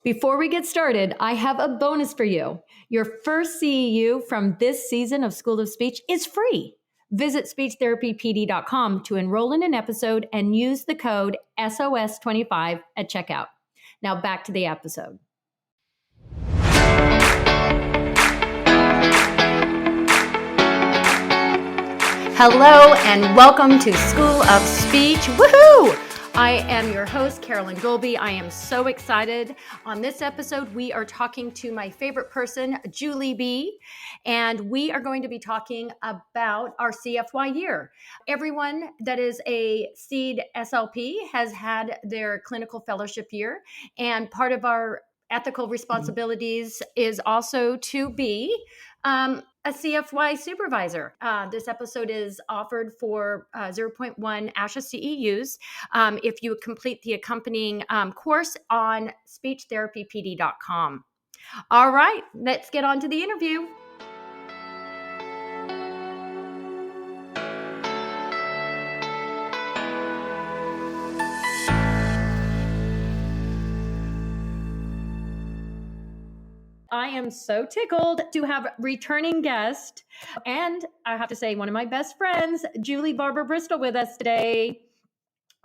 Before we get started, I have a bonus for you. Your first CEU from this season of School of Speech is free. Visit speechtherapypd.com to enroll in an episode and use the code SOS25 at checkout. Now back to the episode. Hello and welcome to School of Speech. Woohoo! I am your host, Carolyn Dolby. I am so excited. On this episode, we are talking to my favorite person, Julie B. And we are going to be talking about our CFY year. Everyone that is a CCC-SLP has had their clinical fellowship year. And part of our ethical responsibilities is also to be a CFY supervisor. This episode is offered for 0.1 ASHA CEUs if you complete the accompanying course on speechtherapypd.com. All right, let's get on to the interview. I am so tickled to have returning guest, and I have to say one of my best friends, Julie Barber Bristol, with us today.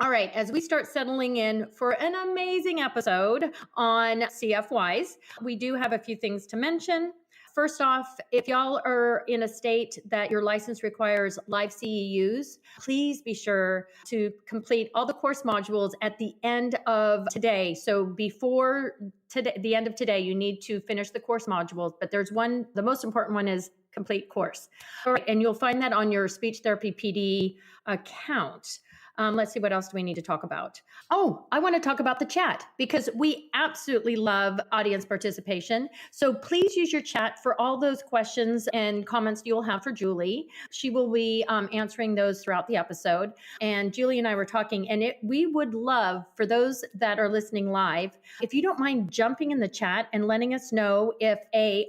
All right, as we start settling in for an amazing episode on CFYs, we do have a few things to mention. First off, if y'all are in a state that your license requires live CEUs, please be sure to complete all the course modules at the end of today. So before today, the end of today, you need to finish the course modules, but there's one, the most important one is complete course. All right, and you'll find that on your Speech Therapy PD account. Let's see, what else do we need to talk about? Oh, I want to talk about the chat because we absolutely love audience participation. So please use your chat for all those questions and comments you'll have for Julie. She will be answering those throughout the episode. And Julie and I were talking, and we would love for those that are listening live, if you don't mind jumping in the chat and letting us know if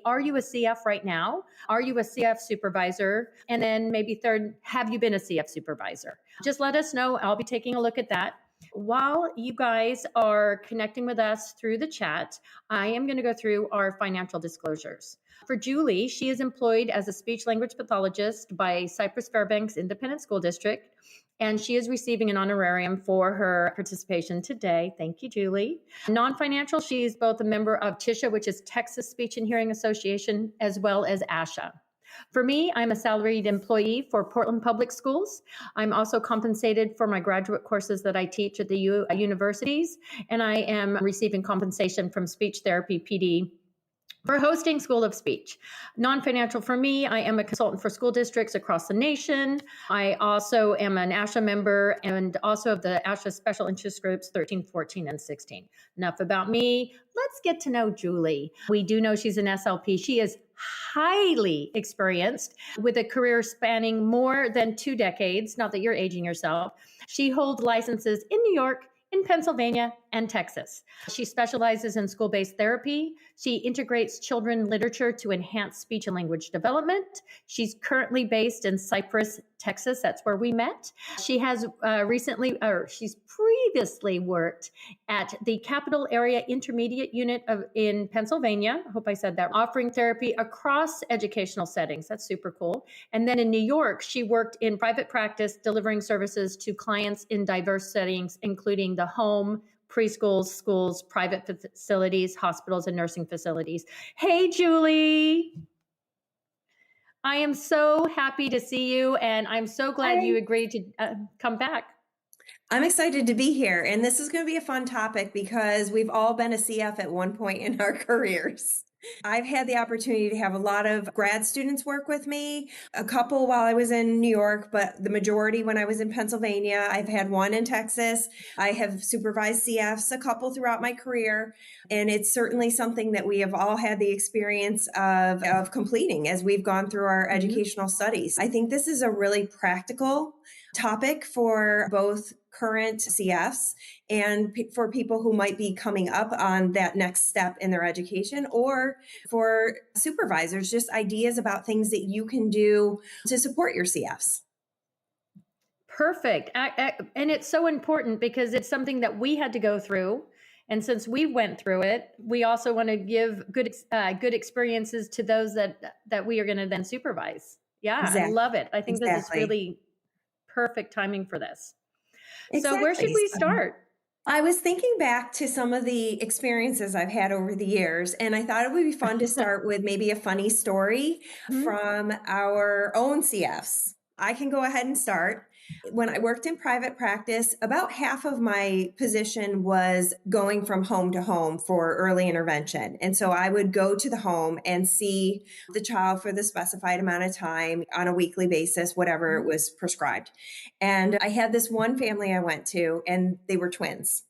are you a CF right now? Are you a CF supervisor? And then maybe third, have you been a CF supervisor? Just let us know. I'll be taking a look at that. While you guys are connecting with us through the chat, I am going to go through our financial disclosures. For Julie, she is employed as a speech language pathologist by Cypress Fairbanks Independent School District, and she is receiving an honorarium for her participation today. Thank you, Julie. Non-financial, she is both a member of TISHA, which is Texas Speech and Hearing Association, as well as ASHA. For me, I'm a salaried employee for Portland Public Schools. I'm also compensated for my graduate courses that I teach at the universities, and I am receiving compensation from Speech Therapy PD for hosting School of Speech. Non-financial for me, I am a consultant for school districts across the nation. I also am an ASHA member and also of the ASHA Special Interest Groups 13, 14, and 16. Enough about me. Let's get to know Julie. We do know she's an SLP. She is highly experienced with a career spanning more than 2 decades. Not that you're aging yourself. She holds licenses in New York, in Pennsylvania, and Texas. She specializes in school-based therapy. She integrates children literature to enhance speech and language development. She's currently based in Cypress, Texas. That's where we met. She has she's previously worked at the Capital Area Intermediate Unit in Pennsylvania. I hope I said that. Offering therapy across educational settings. That's super cool. And then in New York, she worked in private practice, delivering services to clients in diverse settings, including the home, preschools, schools, private facilities, hospitals, and nursing facilities. Hey, Julie. I am so happy to see you, and I'm so glad you agreed to come back. I'm excited to be here, and this is going to be a fun topic because we've all been a CF at one point in our careers. I've had the opportunity to have a lot of grad students work with me, a couple while I was in New York, but the majority when I was in Pennsylvania. I've had one in Texas. I have supervised CFs a couple throughout my career, and it's certainly something that we have all had the experience of completing as we've gone through our educational studies. I think this is a really practical topic for both current CFs and for people who might be coming up on that next step in their education, or for supervisors, just ideas about things that you can do to support your CFs. Perfect. And it's so important because it's something that we had to go through And since we went through it, we also want to give good experiences to those that we are going to then supervise. Yeah, I Exactly. love it. I think this is Exactly. really perfect timing for this. So where should Exactly. we So start? I was thinking back to some of the experiences I've had over the years, and I thought it would be fun to start with maybe a funny story Mhm. from our own CFs. I can go ahead and start. When I worked in private practice, about half of my position was going from home to home for early intervention. And so I would go to the home and see the child for the specified amount of time on a weekly basis, whatever it was prescribed. And I had this one family I went to, and they were twins.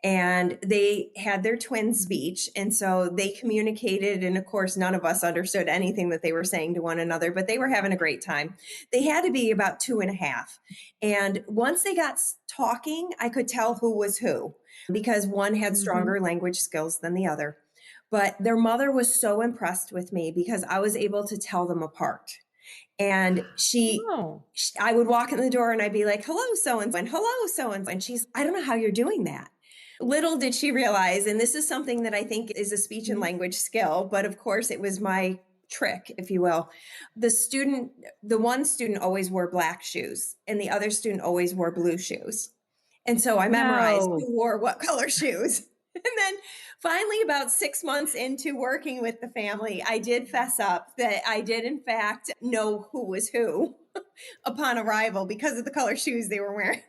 And they had their twin speech. And so they communicated. And of course, none of us understood anything that they were saying to one another, but they were having a great time. They had to be about 2.5. And once they got talking, I could tell who was who because one had Mhm. stronger language skills than the other. But their mother was so impressed with me because I was able to tell them apart. And Oh. I would walk in the door and I'd be like, hello, so and so, and hello, so and so. And she's, I don't know how you're doing that. Little did she realize, and this is something that I think is a speech and Mhm. language skill, but of course it was my trick, if you will. The one student always wore black shoes and the other student always wore blue shoes. And so I memorized No. who wore what color shoes. And then finally, about 6 months into working with the family, I did fess up that I did, in fact, know who was who upon arrival because of the color shoes they were wearing.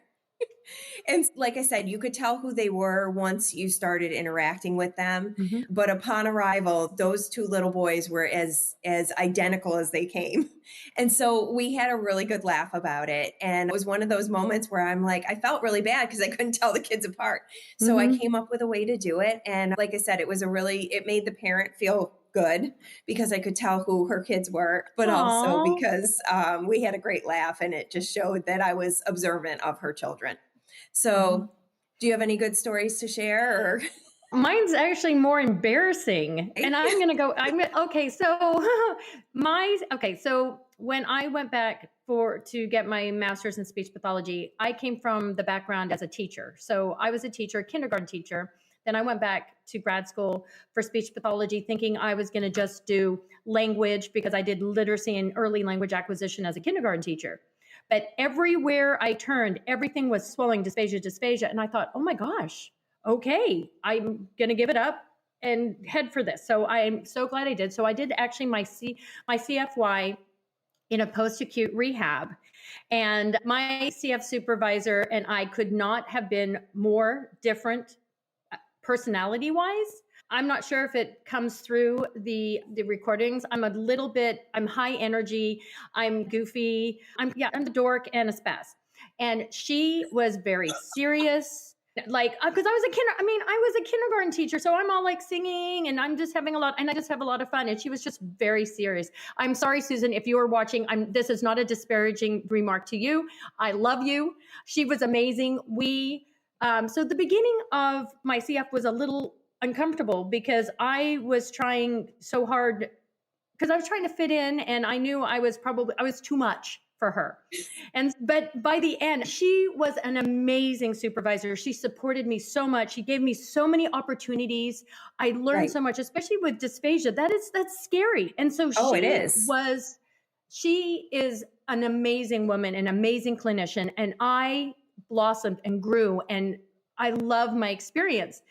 And like I said, you could tell who they were once you started interacting with them. Mhm. But upon arrival, those two little boys were as identical as they came. And so we had a really good laugh about it. And it was one of those moments where I'm like, I felt really bad because I couldn't tell the kids apart. So I Mhm. came up with a way to do it. And like I said, it made the parent feel good because I could tell who her kids were, but also Aw. because we had a great laugh and it just showed that I was observant of her children. Mhm. So, do you have any good stories to share? Or Mine's actually more embarrassing. And I'm going to go, okay. So so when I went back to get my master's in speech pathology, I came from the background as a teacher. So I was a teacher, kindergarten teacher. Then I went back to grad school for speech pathology, thinking I was going to just do language because I did literacy and early language acquisition as a kindergarten teacher. But everywhere I turned, everything was swelling, dysphagia. And I thought, oh my gosh, okay, I'm going to give it up and head for this. So I'm so glad I did. So I did actually my CFY in a post-acute rehab. And my CF supervisor and I could not have been more different personality-wise. I'm not sure if it comes through the recordings. I'm high energy, I'm goofy, I'm the dork and a spaz. And she was very serious. Like, because I was a kindergarten teacher, so I'm all like singing and I'm just having I just have a lot of fun. And she was just very serious. I'm sorry, Susan, if you are watching, this is not a disparaging remark to you. I love you. She was amazing. So the beginning of my CF was a little uncomfortable because I was trying so hard because I was trying to fit in and I knew I was too much for her. But by the end, she was an amazing supervisor. She supported me so much. She gave me so many opportunities. I learned right. so much, especially with dysphagia. That's scary. And so Oh, it is. she is an amazing woman, an amazing clinician, and I blossomed and grew, and I love my experience.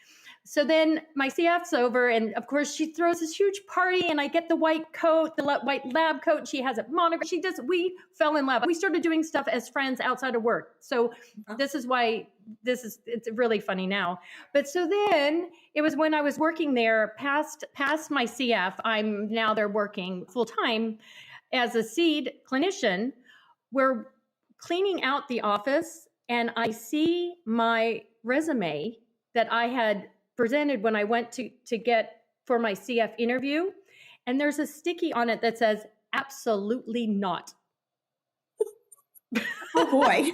So then my CF's over, and of course she throws this huge party, and I get the white coat, the white lab coat. She has a monogram. We fell in love. We started doing stuff as friends outside of work. So this is why it's really funny now. But so then it was when I was working there past my CF, I'm now there working full time as a seed clinician. We're cleaning out the office and I see my resume that I had presented when I went to get for my CF interview. And there's a sticky on it that says, absolutely not. Oh boy.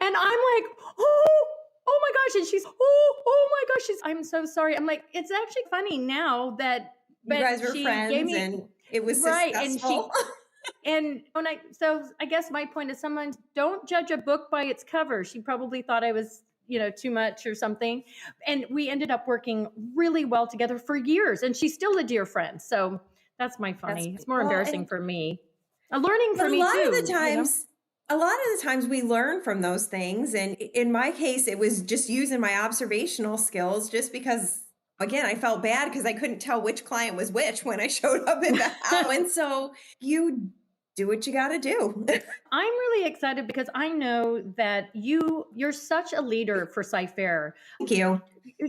And I'm like, oh my gosh. And she's, oh my gosh. I'm so sorry. I'm like, it's actually funny now that, You but guys were she gave friends me, and it was right. successful. So I guess my point is don't judge a book by its cover. She probably thought I was, too much or something. And we ended up working really well together for years. And she's still a dear friend. So that's my funny. It's more embarrassing for me. A learning for me too. A lot of the times we learn from those things. And in my case, it was just using my observational skills just because, again, I felt bad because I couldn't tell which client was which when I showed up at the house. And so you do what you got to do. I'm really excited because I know that you're such a leader for Sci-Fair. Thank you.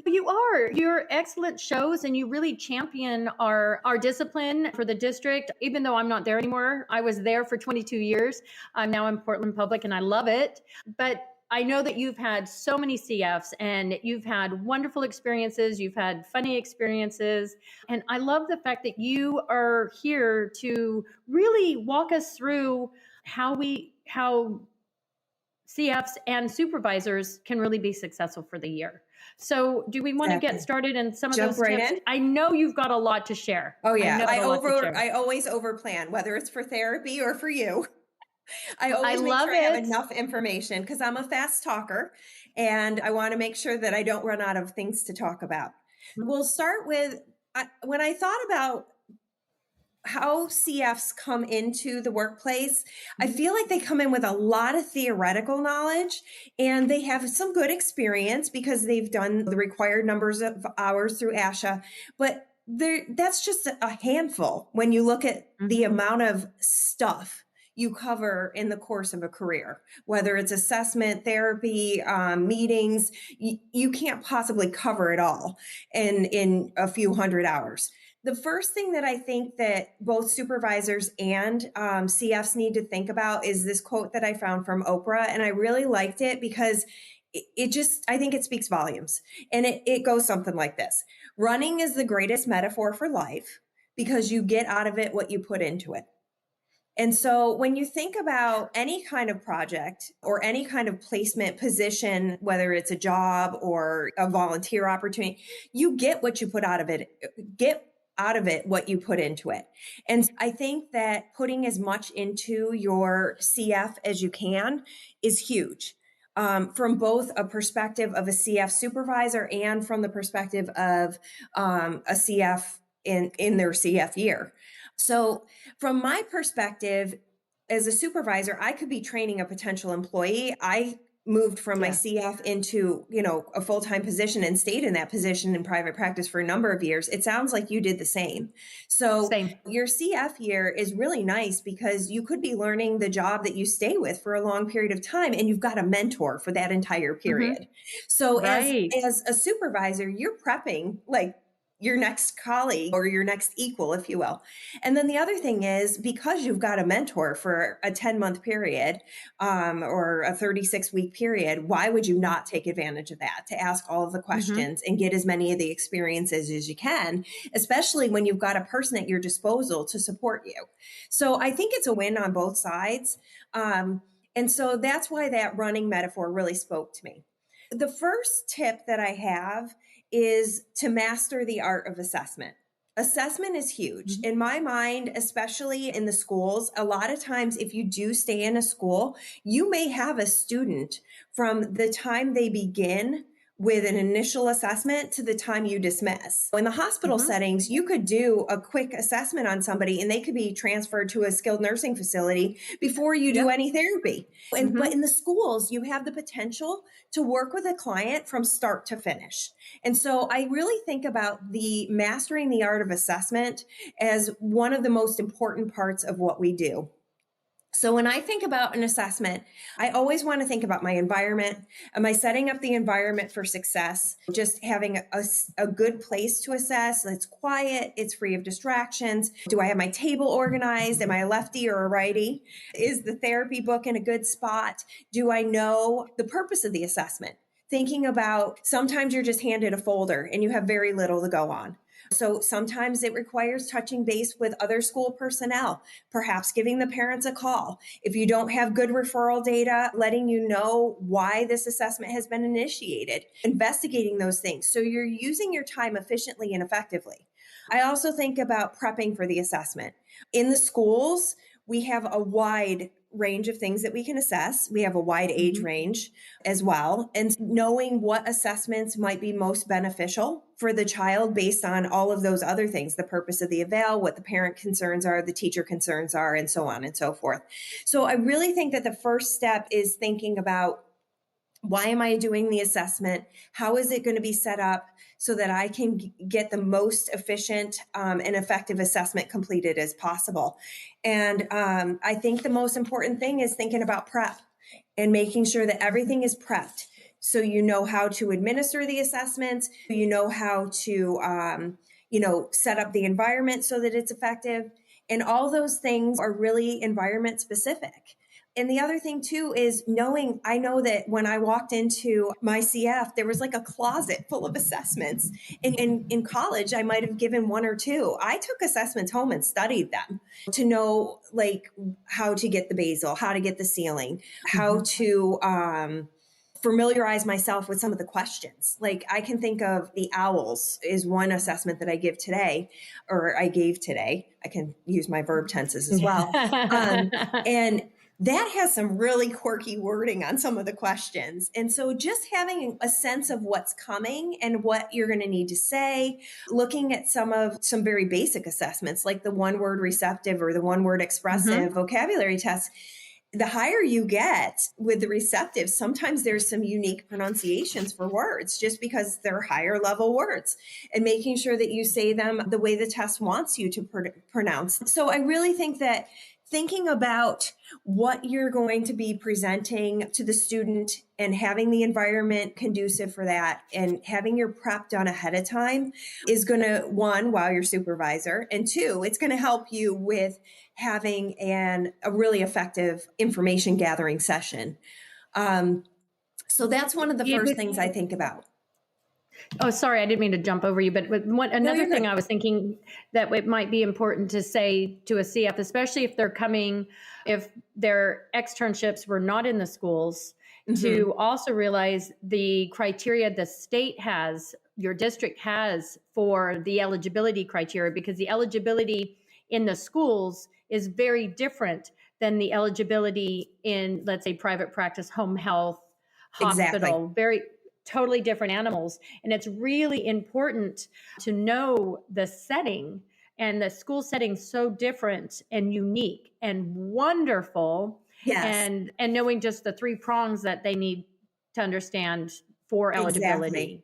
You are. You're excellent shows and you really champion our discipline for the district. Even though I'm not there anymore, I was there for 22 years. I'm now in Portland Public and I love it. But I know that you've had so many CFs and you've had wonderful experiences. You've had funny experiences. And I love the fact that you are here to really walk us through how CFs and supervisors can really be successful for the year. So do we want to get started in some of those tips? I know you've got a lot to share. Oh yeah. I always overplan, whether it's for therapy or for you. I always make sure I have enough information because I'm a fast talker and I want to make sure that I don't run out of things to talk about. We'll start with, when I thought about how CFs come into the workplace, I feel like they come in with a lot of theoretical knowledge and they have some good experience because they've done the required numbers of hours through ASHA, but that's just a handful when you look at the amount of stuff you cover in the course of a career, whether it's assessment, therapy, meetings, you can't possibly cover it all in a few hundred hours. The first thing that I think that both supervisors and CFs need to think about is this quote that I found from Oprah. And I really liked it because I think it speaks volumes. And it goes something like this. Running is the greatest metaphor for life because you get out of it what you put into it. And so when you think about any kind of project or any kind of placement position, whether it's a job or a volunteer opportunity, you get what you put out of it. Get out of it what you put into it. And I think that putting as much into your CF as you can is huge. From both a perspective of a CF supervisor and from the perspective of a CF in their CF year. So from my perspective, as a supervisor, I could be training a potential employee. I moved from my CF into, a full-time position and stayed in that position in private practice for a number of years. It sounds like you did the same. So your CF year is really nice because you could be learning the job that you stay with for a long period of time and you've got a mentor for that entire period. So as a supervisor, you're prepping like your next colleague or your next equal, if you will. And then the other thing is because you've got a mentor for a 10-month period or a 36-week period, why would you not take advantage of that to ask all of the questions and get as many of the experiences as you can, especially when you've got a person at your disposal to support you. So I think it's a win on both sides. And so that's why that running metaphor really spoke to me. The first tip that I have is to master the art of assessment. Assessment is huge. In my mind, especially in the schools, a lot of times if you do stay in a school, you may have a student from the time they begin with an initial assessment to the time you dismiss. In the hospital settings, you could do a quick assessment on somebody and they could be transferred to a skilled nursing facility before you do any therapy. But in the schools, you have the potential to work with a client from start to finish. And so I really think about the mastering the art of assessment as one of the most important parts of what we do. So when I think about an assessment, I always want to think about my environment. Am I setting up the environment for success? Just having a good place to assess. It's quiet. It's free of distractions. Do I have my table organized? Am I a lefty or a righty? Is the therapy book in a good spot? Do I know the purpose of the assessment? Thinking about sometimes you're just handed a folder and you have very little to go on. So sometimes it requires touching base with other school personnel, perhaps giving the parents a call. If you don't have good referral data, letting you know why this assessment has been initiated, investigating those things. So you're using your time efficiently and effectively. I also think about prepping for the assessment. In the schools, we have a wide range of things that we can assess. We have a wide age Mhm. range as well. And knowing what assessments might be most beneficial for the child based on all of those other things, the purpose of the eval, what the parent concerns are, the teacher concerns are, and so on and so forth. So I really think that the first step is thinking about, why am I doing the assessment? How is it going to be set up so that I can get the most efficient and effective assessment completed as possible? And I think the most important thing is thinking about prep and making sure that everything is prepped. So you know how to administer the assessments, you know how to, set up the environment so that it's effective. And all those things are really environment specific. And the other thing too is I know that when I walked into my CF, there was like a closet full of assessments. And in college, I might have given one or two. I took assessments home and studied them to know like how to get the basal, how to get the ceiling, how to familiarize myself with some of the questions. Like I can think of the owls is one assessment that I give today, or I gave today. I can use my verb tenses as well. And that has some really quirky wording on some of the questions. And so just having a sense of what's coming and what you're going to need to say, looking at some very basic assessments like the one word receptive or the one word expressive vocabulary tests. The higher you get with the receptive, sometimes there's some unique pronunciations for words just because they're higher level words, and making sure that you say them the way the test wants you to pronounce. So I really think that thinking about what you're going to be presenting to the student and having the environment conducive for that and having your prep done ahead of time is going to, one, wow your supervisor, and two, it's going to help you with having a really effective information gathering session. So that's one of the first things I think about. Oh, sorry, I didn't mean to jump over you, but another thing I was thinking that it might be important to say to a CF, especially if if their externships were not in the schools, to also realize the criteria the state has, your district has for the eligibility criteria, because the eligibility in the schools is very different than the eligibility in, let's say, private practice, home health, hospital, very totally different animals. And it's really important to know the setting, and the school setting so different and unique and wonderful. Yes. And knowing just the three prongs that they need to understand for eligibility.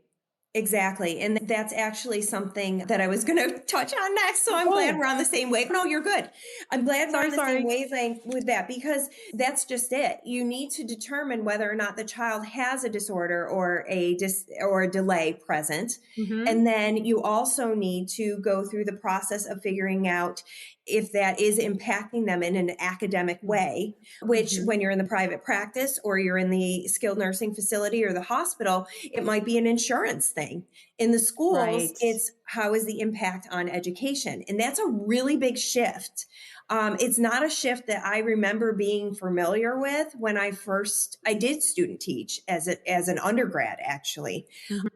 Exactly. And that's actually something that I was going to touch on next. So I'm glad we're on the same wave. No, you're good. I'm glad we're on the same wavelength with that, because that's just it. You need to determine whether or not the child has a disorder or a delay present. And then you also need to go through the process of figuring out if that is impacting them in an academic way, which when you're in the private practice or you're in the skilled nursing facility or the hospital, it might be an insurance thing. In the schools, it's how is the impact on education? And that's a really big shift. It's not a shift that I remember being familiar with when I did student teach as an undergrad, actually.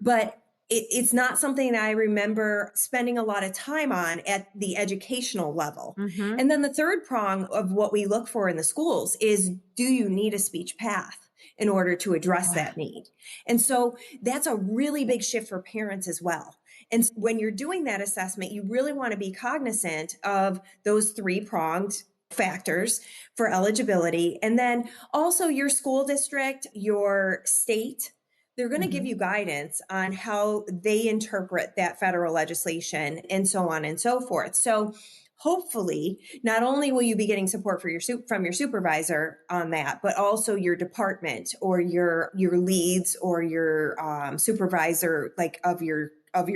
But it's not something that I remember spending a lot of time on at the educational level. And then the third prong of what we look for in the schools is, do you need a speech path in order to address that need? And so that's a really big shift for parents as well. And when you're doing that assessment, you really want to be cognizant of those three-pronged factors for eligibility. And then also your school district, your state, they're going to give you guidance on how they interpret that federal legislation and so on and so forth. So hopefully, not only will you be getting support from your supervisor on that, but also your department or your leads or your supervisor, like of your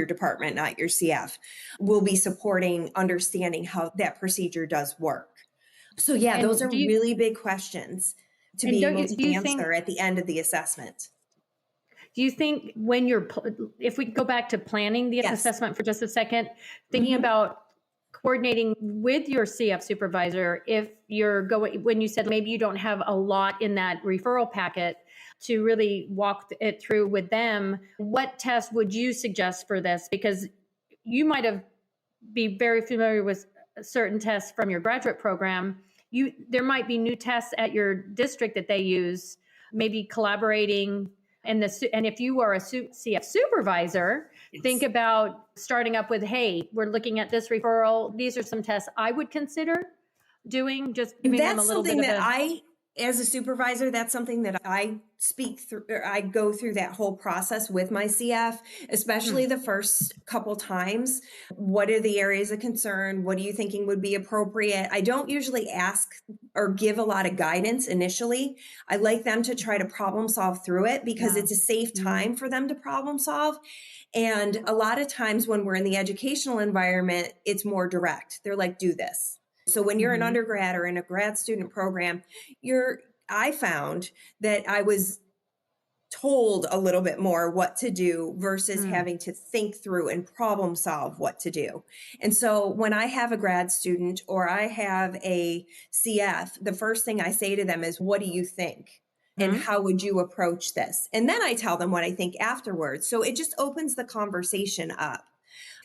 department, not your CF, will be supporting understanding how that procedure does work. So yeah, those are really big questions to be able to answer at the end of the assessment. Do you think if we go back to planning the assessment for just a second, thinking about coordinating with your CF supervisor, if when you said maybe you don't have a lot in that referral packet to really walk it through with them, what test would you suggest for this? Because you might be very familiar with certain tests from your graduate program there might be new tests at your district that they use, maybe collaborating. And if you are a CF supervisor, think about starting up with, hey, we're looking at this referral. These are some tests I would consider doing, just giving them a little bit of as a supervisor, that's something that I speak through, or I go through that whole process with my CF, especially the first couple times. What are the areas of concern? What are you thinking would be appropriate? I don't usually ask or give a lot of guidance initially. I like them to try to problem solve through it because it's a safe time for them to problem solve. And a lot of times when we're in the educational environment, it's more direct. They're like, do this. So when you're an undergrad or in a grad student program, I found that I was told a little bit more what to do versus having to think through and problem solve what to do. And so when I have a grad student or I have a CF, the first thing I say to them is, what do you think? And how would you approach this? And then I tell them what I think afterwards. So it just opens the conversation up.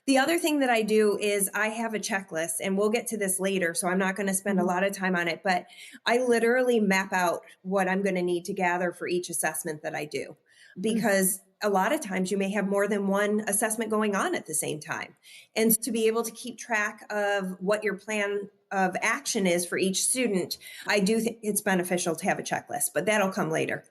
The other thing that I do is I have a checklist, and we'll get to this later, so I'm not going to spend a lot of time on it, but I literally map out what I'm going to need to gather for each assessment that I do, because a lot of times you may have more than one assessment going on at the same time. And to be able to keep track of what your plan of action is for each student, I do think it's beneficial to have a checklist, but that'll come later.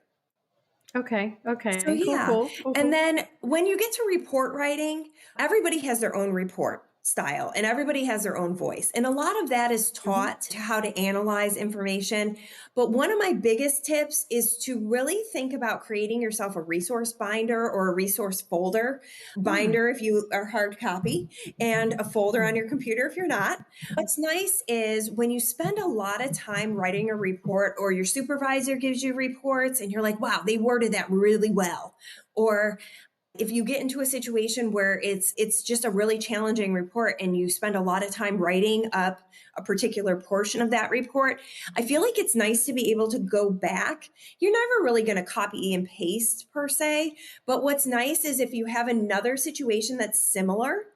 Okay. So yeah. Cool. And then when you get to report writing, everybody has their own report style and everybody has their own voice. And a lot of that is taught to how to analyze information. But one of my biggest tips is to really think about creating yourself a resource binder or a resource folder. Binder if you are hard copy, and a folder on your computer if you're not. What's nice is when you spend a lot of time writing a report, or your supervisor gives you reports and you're like, wow, they worded that really well. Or if you get into a situation where it's just a really challenging report and you spend a lot of time writing up a particular portion of that report, I feel like it's nice to be able to go back. You're never really going to copy and paste per se, but what's nice is if you have another situation that's similar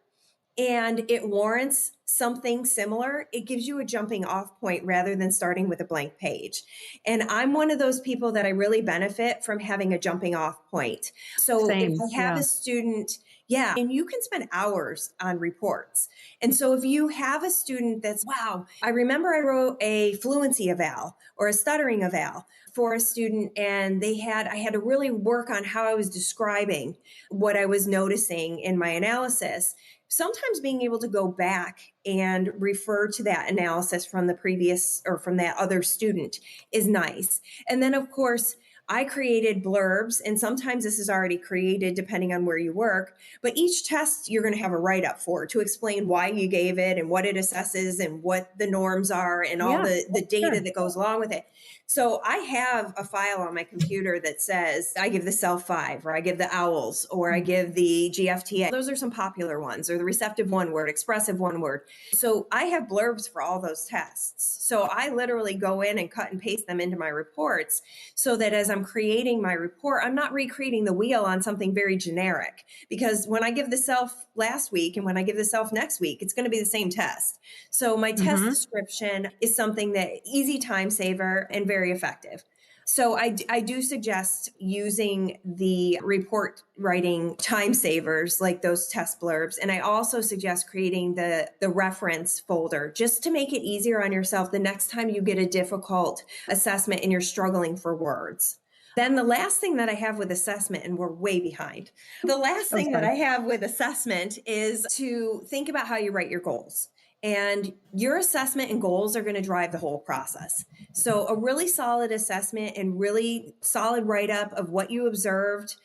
and it warrants something similar, it gives you a jumping off point rather than starting with a blank page. And I'm one of those people that I really benefit from having a jumping off point. So if I have a student, and you can spend hours on reports. And so if you have a student that's, wow, I remember I wrote a fluency eval or a stuttering eval for a student, and I had to really work on how I was describing what I was noticing in my analysis. Sometimes being able to go back and refer to that analysis from the previous or from that other student is nice. And then, of course, I created blurbs, and sometimes this is already created depending on where you work, but each test you're going to have a write-up for to explain why you gave it and what it assesses and what the norms are and all the data that goes along with it. So I have a file on my computer that says I give the self 5, or I give the owls, or I give the GFTA. Those are some popular ones, or the receptive one word, expressive one word. So I have blurbs for all those tests. So I literally go in and cut and paste them into my reports so that as I'm creating my report, I'm not recreating the wheel on something very generic, because when I give the self last week and when I give the self next week, it's going to be the same test. So my test description is something that easy time saver and very effective. So I do suggest using the report writing time savers like those test blurbs. And I also suggest creating the reference folder just to make it easier on yourself the next time you get a difficult assessment and you're struggling for words. Then the last thing that I have with assessment, and we're way behind, the last thing that I have with assessment is to think about how you write your goals. And your assessment and goals are going to drive the whole process. So a really solid assessment and really solid write-up of what you observed,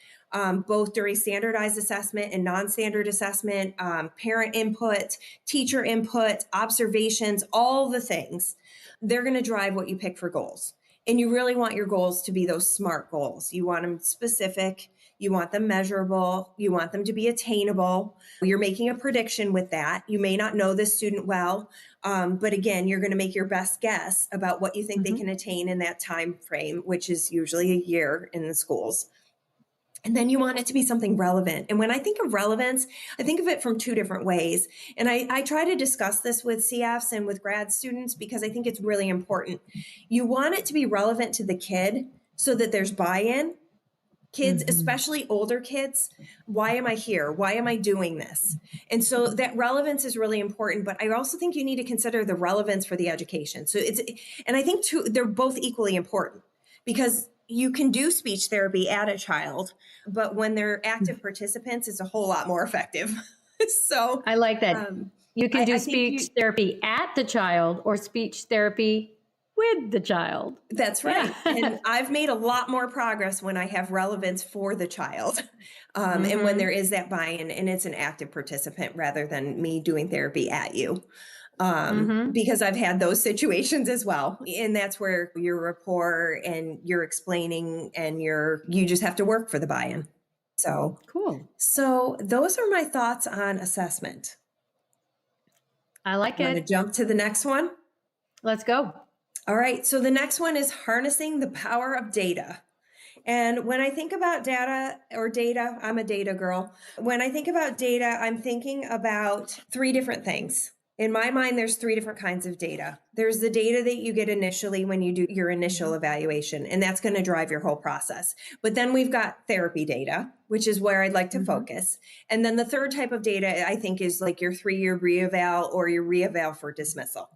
both during standardized assessment and non-standard assessment, parent input, teacher input, observations, all the things, they're going to drive what you pick for goals. And you really want your goals to be those SMART goals. You want them specific. You want them measurable. You want them to be attainable. You're making a prediction with that. You may not know this student well, but again, you're going to make your best guess about what you think they can attain in that time frame, which is usually a year in the schools. And then you want it to be something relevant. And when I think of relevance, I think of it from two different ways. And I try to discuss this with CFs and with grad students because I think it's really important. You want it to be relevant to the kid so that there's buy-in. Kids, especially older kids, why am I here? Why am I doing this? And so that relevance is really important, but I also think you need to consider the relevance for the education. So and I think they're both equally important because you can do speech therapy at a child, but when they're active participants, it's a whole lot more effective. So I like that. You can do speech therapy at the child or speech therapy with the child. That's right. And I've made a lot more progress when I have relevance for the child and when there is that buy-in and it's an active participant rather than me doing therapy at you. Because I've had those situations as well. And that's where your rapport and you're explaining and you just have to work for the buy-in. So cool. So those are my thoughts on assessment. I like it. Want to jump to the next one? Let's go. All right. So the next one is harnessing the power of data. And when I think about data, I'm a data girl. When I think about data, I'm thinking about three different things. In my mind, there's three different kinds of data. There's the data that you get initially when you do your initial evaluation, and that's going to drive your whole process. But then we've got therapy data, which is where I'd like to focus. And then the third type of data, I think, is like your 3-year reeval or your reeval for dismissal.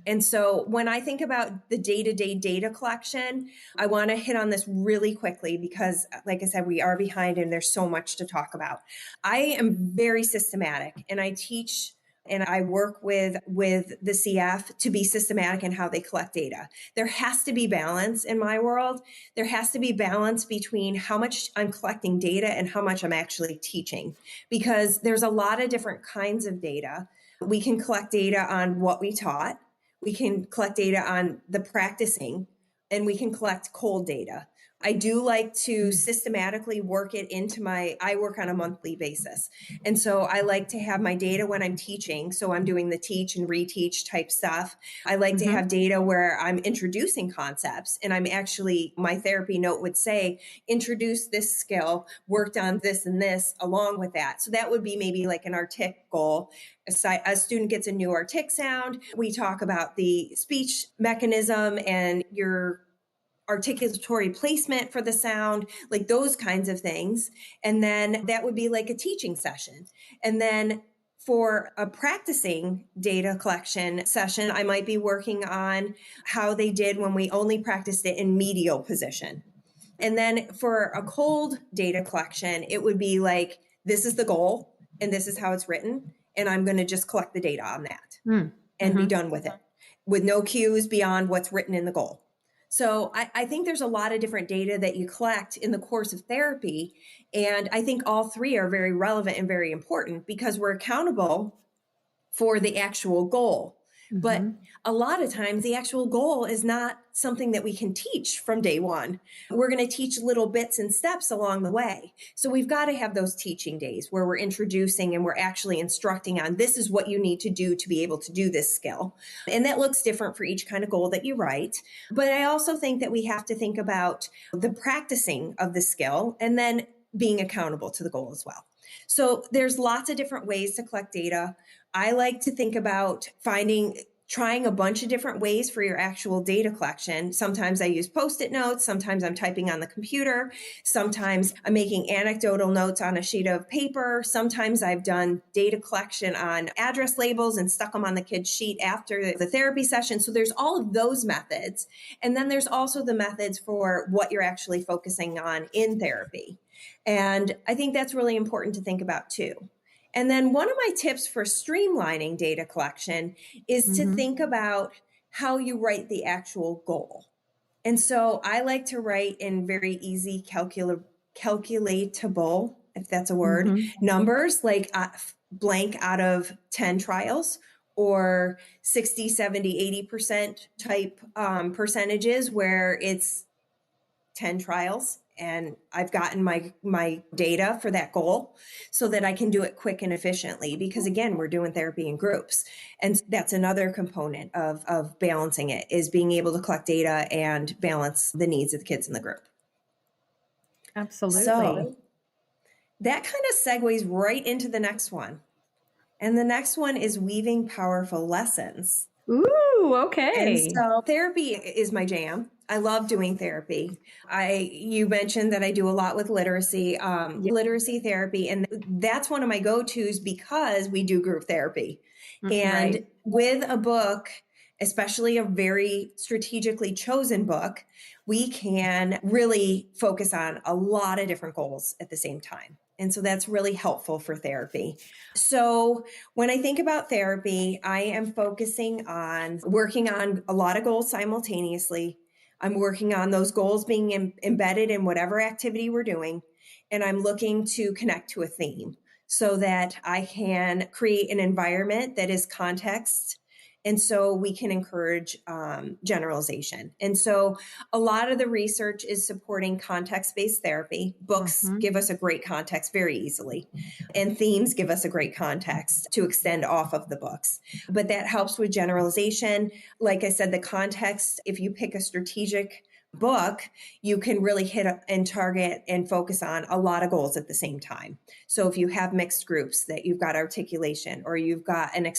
And so when I think about the day-to-day data collection, I want to hit on this really quickly because, like I said, we are behind and there's so much to talk about. I am very systematic and I teach and I work with the CF to be systematic in how they collect data. There has to be balance in my world. There has to be balance between how much I'm collecting data and how much I'm actually teaching, because there's a lot of different kinds of data. We can collect data on what we taught. We can collect data on the practicing, and we can collect cold data. I do like to systematically work it into I work on a monthly basis. And so I like to have my data when I'm teaching. So I'm doing the teach and reteach type stuff. I like to have data where I'm introducing concepts and I'm actually, my therapy note would say, introduce this skill, worked on this and this along with that. So that would be maybe like an artic goal. A student gets a new artic sound. We talk about the speech mechanism and your articulatory placement for the sound, like those kinds of things. And then that would be like a teaching session. And then for a practicing data collection session, I might be working on how they did when we only practiced it in medial position. And then for a cold data collection, it would be like, this is the goal and this is how it's written. And I'm going to just collect the data on that and be done with it with no cues beyond what's written in the goal. So I think there's a lot of different data that you collect in the course of therapy. And I think all three are very relevant and very important because we're accountable for the actual goal. But a lot of times the actual goal is not something that we can teach from day one. We're going to teach little bits and steps along the way. So we've got to have those teaching days where we're introducing and we're actually instructing on this is what you need to do to be able to do this skill. And that looks different for each kind of goal that you write. But I also think that we have to think about the practicing of the skill and then being accountable to the goal as well. So there's lots of different ways to collect data. I like to think about trying a bunch of different ways for your actual data collection. Sometimes I use Post-it notes. Sometimes I'm typing on the computer. Sometimes I'm making anecdotal notes on a sheet of paper. Sometimes I've done data collection on address labels and stuck them on the kid's sheet after the therapy session. So there's all of those methods. And then there's also the methods for what you're actually focusing on in therapy. And I think that's really important to think about too. And then one of my tips for streamlining data collection is to think about how you write the actual goal. And so I like to write in very easy calculatable, if that's a word, numbers like blank out of 10 trials or 60, 70, 80% type percentages where it's 10 trials. And I've gotten my data for that goal so that I can do it quick and efficiently because, again, we're doing therapy in groups. And that's another component of balancing it is being able to collect data and balance the needs of the kids in the group. Absolutely. So that kind of segues right into the next one. And the next one is weaving powerful lessons. Ooh, And okay. so therapy is my jam. I love doing therapy. You mentioned that I do a lot with literacy, Yeah. literacy therapy, and that's one of my go-tos because we do group therapy. And Right. with a book, especially a very strategically chosen book, we can really focus on a lot of different goals at the same time. And so that's really helpful for therapy. So when I think about therapy, I am focusing on working on a lot of goals simultaneously. I'm working on those goals being embedded in whatever activity we're doing. And I'm looking to connect to a theme so that I can create an environment that is context. And so we can encourage generalization. And so a lot of the research is supporting context-based therapy. Books give us a great context very easily, and themes give us a great context to extend off of the books. But that helps with generalization. Like I said, the context, if you pick a strategic book, you can really hit and target and focus on a lot of goals at the same time. So if you have mixed groups, that you've got articulation, or you've got a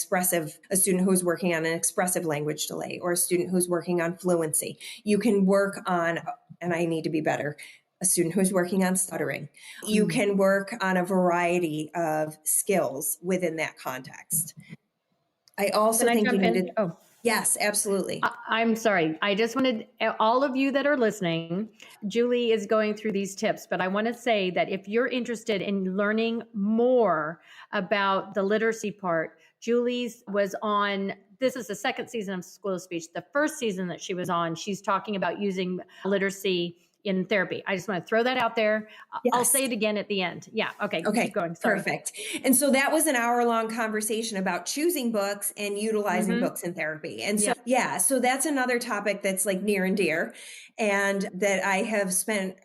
student who's working on an expressive language delay, or a student who's working on fluency, you can work on, and I need to be better, a student who's working on stuttering. You can work on a variety of skills within that context. I also Can I think you jump need in? to, Oh, yes, absolutely. I'm sorry. I just wanted all of you that are listening, Julie is going through these tips, but I want to say that if you're interested in learning more about the literacy part, Julie's was on, this is the second season of School of Speech. The first season that she was on, she's talking about using literacy in therapy. I just want to throw that out there. I'll Yes. say it again at the end. Yeah. Okay. Okay, Keep going. Sorry. perfect. And so that was an hour-long conversation about choosing books and utilizing books in therapy. And so, so that's another topic that's like near and dear, and that I have spent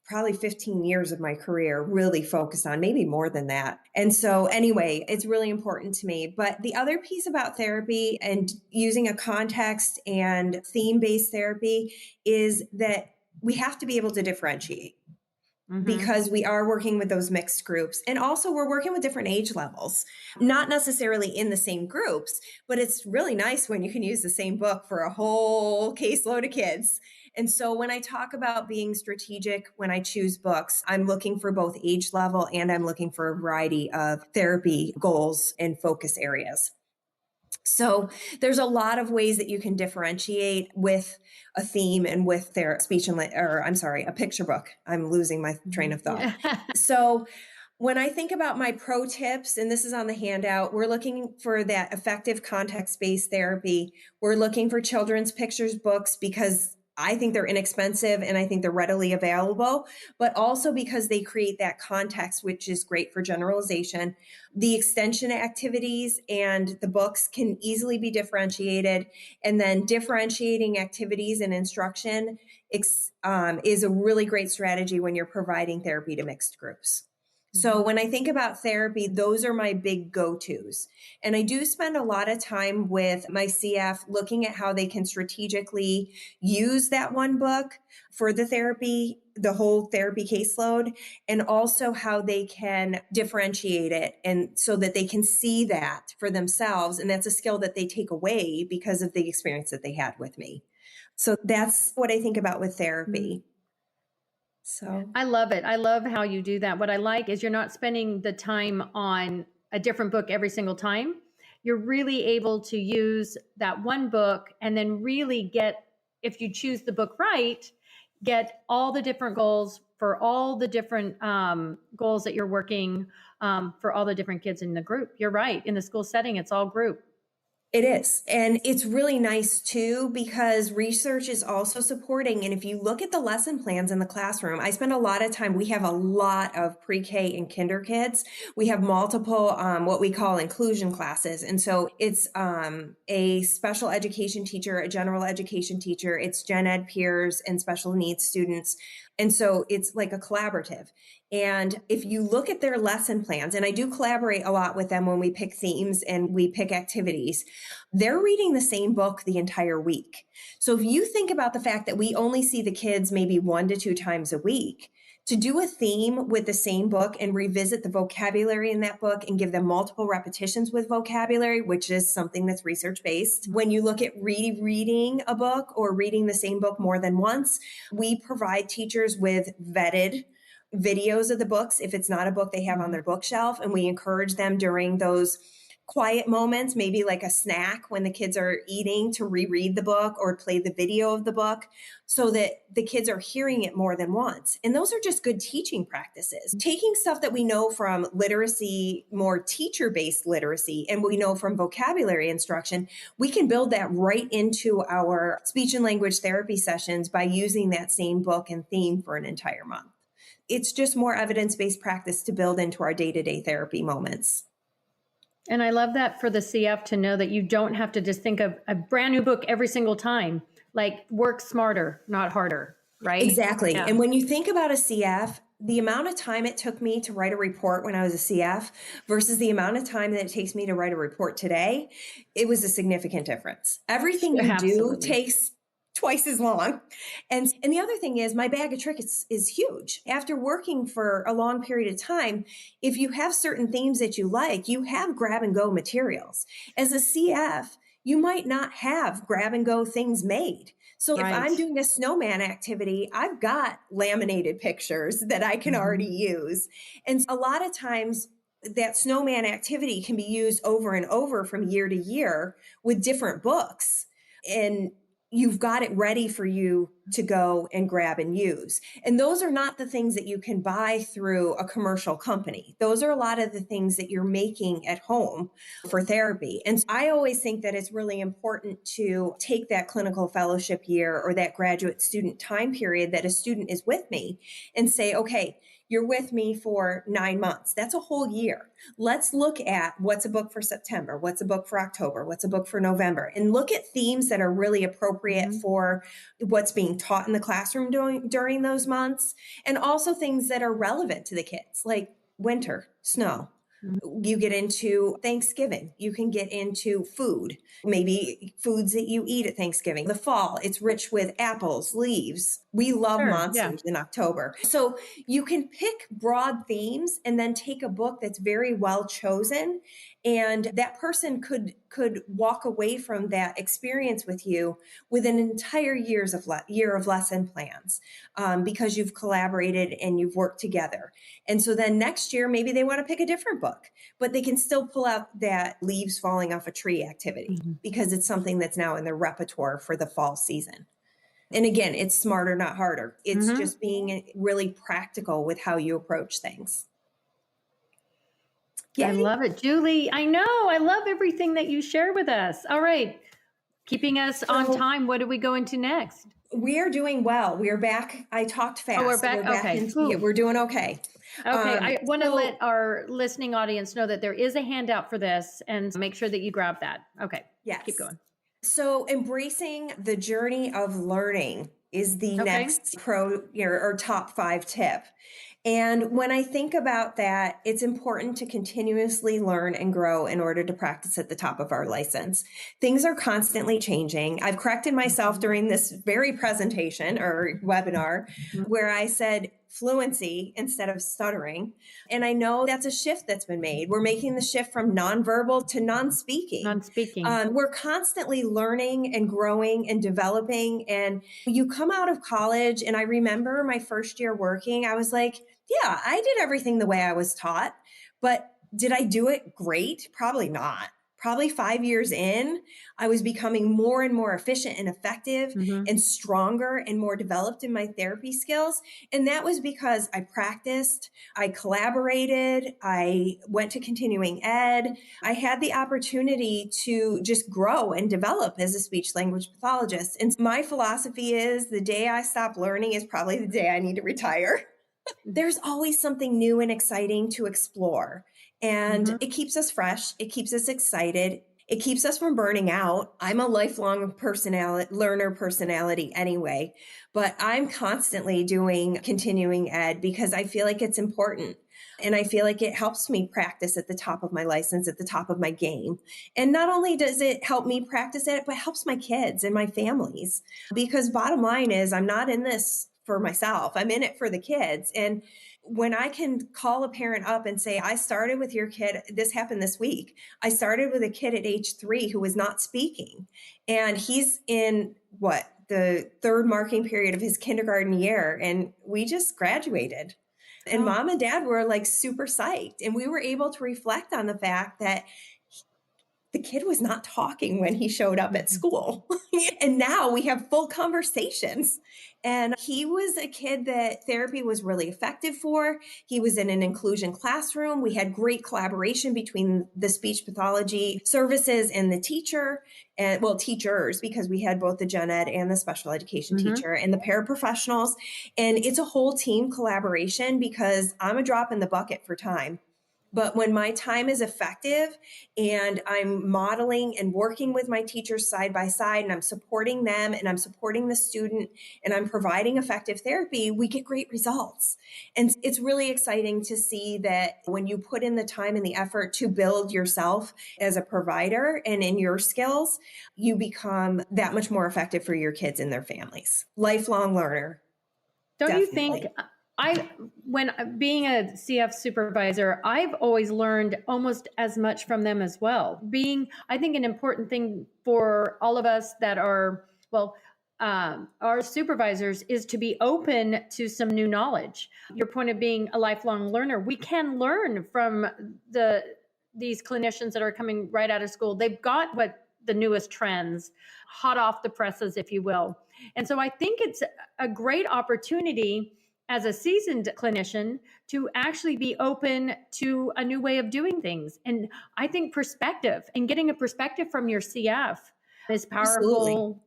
probably 15 years of my career really focused on, maybe more than that. And so anyway, it's really important to me. But the other piece about therapy and using a context and theme-based therapy is that we have to be able to differentiate, because we are working with those mixed groups. And also we're working with different age levels, not necessarily in the same groups, but it's really nice when you can use the same book for a whole caseload of kids. And so when I talk about being strategic, when I choose books, I'm looking for both age level and I'm looking for a variety of therapy goals and focus areas. So there's a lot of ways that you can differentiate with a theme and with their a picture book. I'm losing my train of thought. So when I think about my pro tips, and this is on the handout, we're looking for that effective context-based therapy. We're looking for children's pictures books because I think they're inexpensive and I think they're readily available, but also because they create that context, which is great for generalization. The extension activities and the books can easily be differentiated, and then differentiating activities and instruction is a really great strategy when you're providing therapy to mixed groups. So when I think about therapy, those are my big go-tos. And I do spend a lot of time with my CF looking at how they can strategically use that one book for the therapy, the whole therapy caseload, and also how they can differentiate it and so that they can see that for themselves. And that's a skill that they take away because of the experience that they had with me. So that's what I think about with therapy. So I love it. I love how you do that. What I like is you're not spending the time on a different book every single time. You're really able to use that one book and then really get, if you choose the book right, get all the different goals for all the different goals that you're working for all the different kids in the group. You're right. In the school setting, it's all group. it is. And it's really nice too, because research is also supporting. And if you look at the lesson plans in the classroom, I spend a lot of time, we have a lot of pre-K and kinder kids. We have multiple, what we call inclusion classes. And so it's a special education teacher, a general education teacher, it's gen ed peers and special needs students. And so it's like a collaborative. And if you look at their lesson plans, and I do collaborate a lot with them when we pick themes and we pick activities, they're reading the same book the entire week. So if you think about the fact that we only see the kids maybe 1 to 2 times a week, to do a theme with the same book and revisit the vocabulary in that book and give them multiple repetitions with vocabulary, which is something that's research based. When you look at rereading a book or reading the same book more than once, we provide teachers with vetted videos of the books if it's not a book they have on their bookshelf. And we encourage them during those quiet moments, maybe like a snack when the kids are eating, to reread the book or play the video of the book so that the kids are hearing it more than once. And those are just good teaching practices. Taking stuff that we know from literacy, more teacher-based literacy, and we know from vocabulary instruction, we can build that right into our speech and language therapy sessions by using that same book and theme for an entire month. It's just more evidence-based practice to build into our day-to-day therapy moments. And I love that for the CF to know that you don't have to just think of a brand new book every single time, like work smarter, not harder, right? Exactly. Yeah. And when you think about a CF, the amount of time it took me to write a report when I was a CF versus the amount of time that it takes me to write a report today, it was a significant difference. Everything you do takes twice as long. And the other thing is my bag of tricks is huge. After working for a long period of time, if you have certain themes that you like, you have grab and go materials. As a CF, you might not have grab and go things made. So if I'm doing a snowman activity, I've got laminated pictures that I can already use. And a lot of times that snowman activity can be used over and over from year to year with different books. And you've got it ready for you to go and grab and use. And those are not the things that you can buy through a commercial company. Those are a lot of the things that you're making at home for therapy. And I always think that it's really important to take that clinical fellowship year or that graduate student time period that a student is with me and say, okay, you're with me for 9 months. That's a whole year. Let's look at what's a book for September, what's a book for October, what's a book for November, and look at themes that are really appropriate for what's being taught in the classroom during those months, and also things that are relevant to the kids, like winter, snow. You get into Thanksgiving. You can get into food, maybe foods that you eat at Thanksgiving. The fall, it's rich with apples, leaves. We love monsoons in October. So you can pick broad themes and then take a book that's very well chosen. And that person could walk away from that experience with you with an entire year of lesson plans because you've collaborated and you've worked together. And so then next year, maybe they want to pick a different book, but they can still pull out that leaves falling off a tree activity because it's something that's now in their repertoire for the fall season. And again, it's smarter, not harder. It's just being really practical with how you approach things. Yay. I love it. Julie, I know. I love everything that you share with us. All right. Keeping us on time. What do we go into next? We are doing well. We are back. I talked fast. Oh, we're back. Okay. We're doing okay. Okay. I want to let our listening audience know that there is a handout for this and make sure that you grab that. Okay. Yes. Keep going. So embracing the journey of learning is the next or top 5 tip. And when I think about that, it's important to continuously learn and grow in order to practice at the top of our license. Things are constantly changing. I've corrected myself during this very presentation or webinar where I said fluency instead of stuttering. And I know that's a shift that's been made. We're making the shift from nonverbal to non-speaking. We're constantly learning and growing and developing. And you come out of college, and I remember my first year working, I was like, yeah, I did everything the way I was taught, but did I do it great? Probably not. Probably 5 years in, I was becoming more and more efficient and effective and stronger and more developed in my therapy skills. And that was because I practiced, I collaborated, I went to continuing ed. I had the opportunity to just grow and develop as a speech language pathologist. And my philosophy is the day I stop learning is probably the day I need to retire. There's always something new and exciting to explore. And it keeps us fresh. It keeps us excited. It keeps us from burning out. I'm a lifelong learner personality anyway, but I'm constantly doing continuing ed because I feel like it's important. And I feel like it helps me practice at the top of my license, at the top of my game. And not only does it help me practice it, but it helps my kids and my families. Because bottom line is I'm not in this for myself. I'm in it for the kids. And when I can call a parent up and say, I started with your kid, this happened this week. I started with a kid at age 3 who was not speaking. And he's in the third marking period of his kindergarten year. And we just graduated. And mom and dad were like super psyched. And we were able to reflect on the fact that the kid was not talking when he showed up at school. And now we have full conversations. And he was a kid that therapy was really effective for. He was in an inclusion classroom. We had great collaboration between the speech pathology services and the teacher, and teachers, because we had both the gen ed and the special education teacher and the paraprofessionals. And it's a whole team collaboration because I'm a drop in the bucket for time. But when my time is effective and I'm modeling and working with my teachers side by side and I'm supporting them and I'm supporting the student and I'm providing effective therapy, we get great results. And it's really exciting to see that when you put in the time and the effort to build yourself as a provider and in your skills, you become that much more effective for your kids and their families. Lifelong learner. Don't Definitely. you think? When being a CF supervisor, I've always learned almost as much from them as well. I think an important thing for all of us that are, our supervisors is to be open to some new knowledge. Your point of being a lifelong learner, we can learn from these clinicians that are coming right out of school. They've got the newest trends, hot off the presses, if you will. And so I think it's a great opportunity as a seasoned clinician to actually be open to a new way of doing things. And I think perspective and getting a perspective from your CF is powerful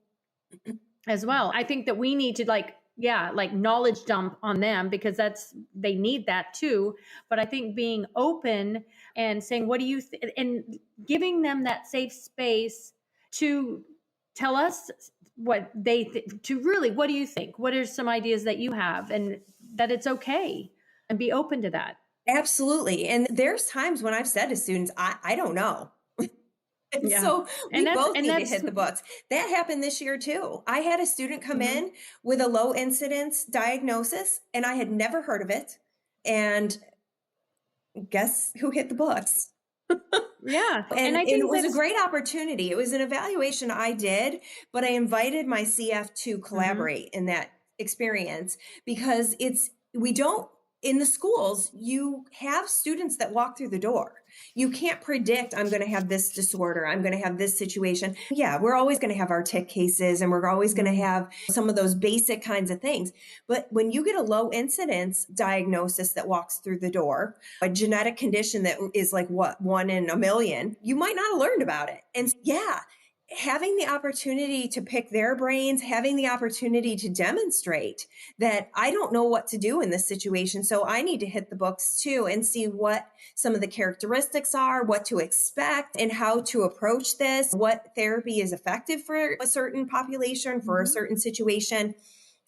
as well. I think that we need to knowledge dump on them because they need that too. But I think being open and saying, what do you and giving them that safe space to tell us what they what do you think? What are some ideas that you have, and that it's okay, and be open to that. Absolutely. And there's times when I've said to students, I don't know. So we both need to hit the books. That happened this year too. I had a student come in with a low incidence diagnosis and I had never heard of it. And guess who hit the books? Yeah. And it was a great opportunity. It was an evaluation I did, but I invited my CF to collaborate in that experience because in the schools, you have students that walk through the door. You can't predict, I'm going to have this disorder. I'm going to have this situation. Yeah, we're always going to have our tick cases and we're always going to have some of those basic kinds of things. But when you get a low incidence diagnosis that walks through the door, a genetic condition that is like 1 in a million, you might not have learned about it. And having the opportunity to pick their brains, having the opportunity to demonstrate that I don't know what to do in this situation. So I need to hit the books too and see what some of the characteristics are, what to expect and how to approach this, what therapy is effective for a certain population, for a certain situation.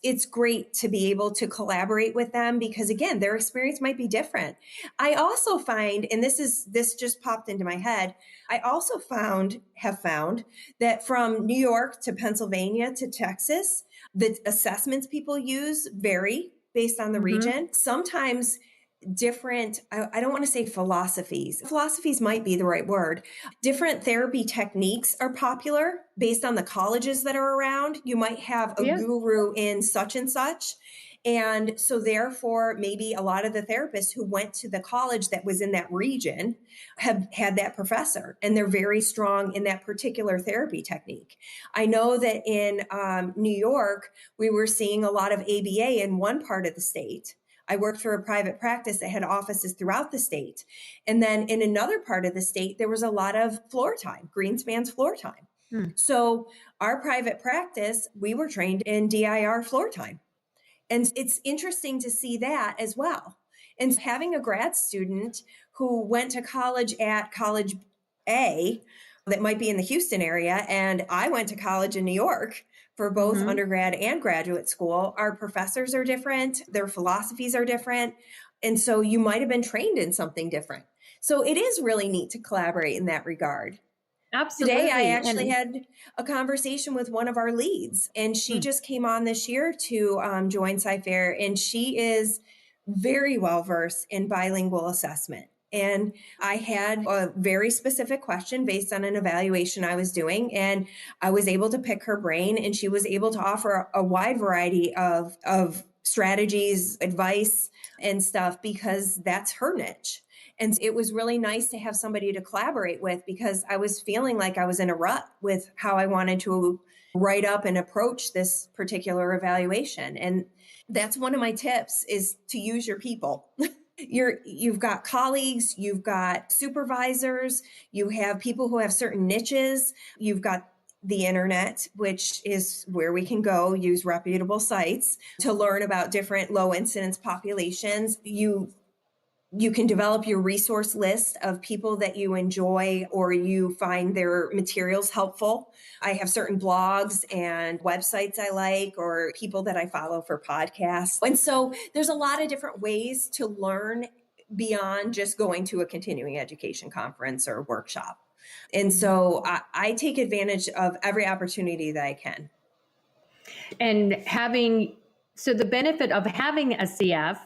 It's great to be able to collaborate with them because again, their experience might be different. I also find, and this just popped into my head, I also have found that from New York to Pennsylvania to Texas, the assessments people use vary based on the region. Sometimes different, I don't want to say philosophies. Philosophies might be the right word. Different therapy techniques are popular based on the colleges that are around. You might have a guru in such and such. And so therefore, maybe a lot of the therapists who went to the college that was in that region have had that professor, and they're very strong in that particular therapy technique. I know that in New York, we were seeing a lot of ABA in one part of the state. I worked for a private practice that had offices throughout the state. And then in another part of the state, there was a lot of floor time, Greenspan's floor time. So our private practice, we were trained in DIR floor time. And it's interesting to see that as well. And having a grad student who went to college at College A that might be in the Houston area, and I went to college in New York for both undergrad and graduate school, our professors are different, their philosophies are different. And so you might have been trained in something different. So it is really neat to collaborate in that regard. Today, I Absolutely. actually And had a conversation with one of our leads, and she just came on this year to join CyFair, and she is very well versed in bilingual assessment. And I had a very specific question based on an evaluation I was doing, and I was able to pick her brain, and she was able to offer a wide variety of strategies, advice, and stuff because that's her niche. And it was really nice to have somebody to collaborate with because I was feeling like I was in a rut with how I wanted to write up and approach this particular evaluation. And that's one of my tips is to use your people. You've got colleagues, you've got supervisors, you have people who have certain niches, you've got the internet, which is where we can go use reputable sites to learn about different low incidence populations. You can develop your resource list of people that you enjoy or you find their materials helpful. I have certain blogs and websites I like or people that I follow for podcasts. And so there's a lot of different ways to learn beyond just going to a continuing education conference or workshop. And so I take advantage of every opportunity that I can. and having so the benefit of having a CF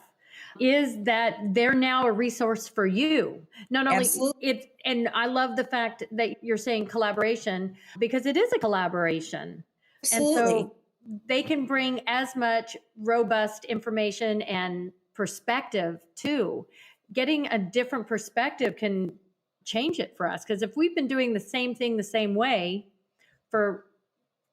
is that they're now a resource for you. Not only Absolutely. it, and I love the fact that you're saying collaboration because it is a collaboration. And Absolutely. so they can bring as much robust information and perspective too. Getting a different perspective can change it for us because if we've been doing the same thing the same way for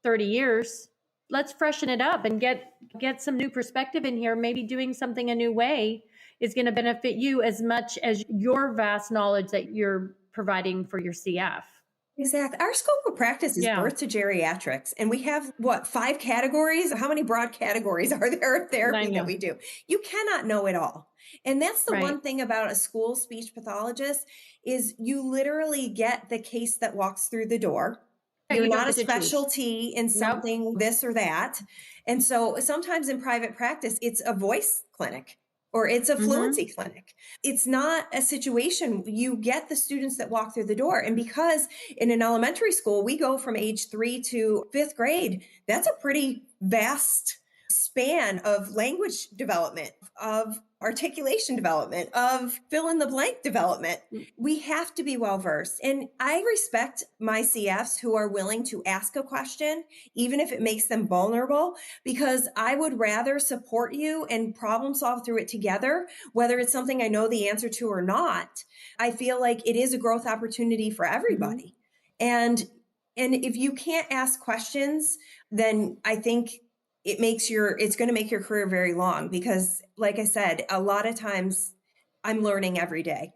30 years, let's freshen it up and get some new perspective in here. Maybe doing something a new way is going to benefit you as much as your vast knowledge that you're providing for your CF. Exactly. Our scope of practice is Yeah. birth to geriatrics. And we have, 5 categories? How many broad categories are there of therapy that we do? You cannot know it all. And that's the one thing about a school speech pathologist is you literally get the case that walks through the door. You're not a specialty in something, this or that. And so sometimes in private practice, it's a voice clinic or it's a fluency clinic. It's not a situation. You get the students that walk through the door. And because in an elementary school, we go from age 3 to 5th grade, that's a pretty vast span of language development, of articulation development, of fill in the blank development. We have to be well versed. And I respect my CFs who are willing to ask a question, even if it makes them vulnerable, because I would rather support you and problem solve through it together, whether it's something I know the answer to or not. I feel like it is a growth opportunity for everybody. And if you can't ask questions, then I think it's going to make your career very long because like I said, a lot of times I'm learning every day.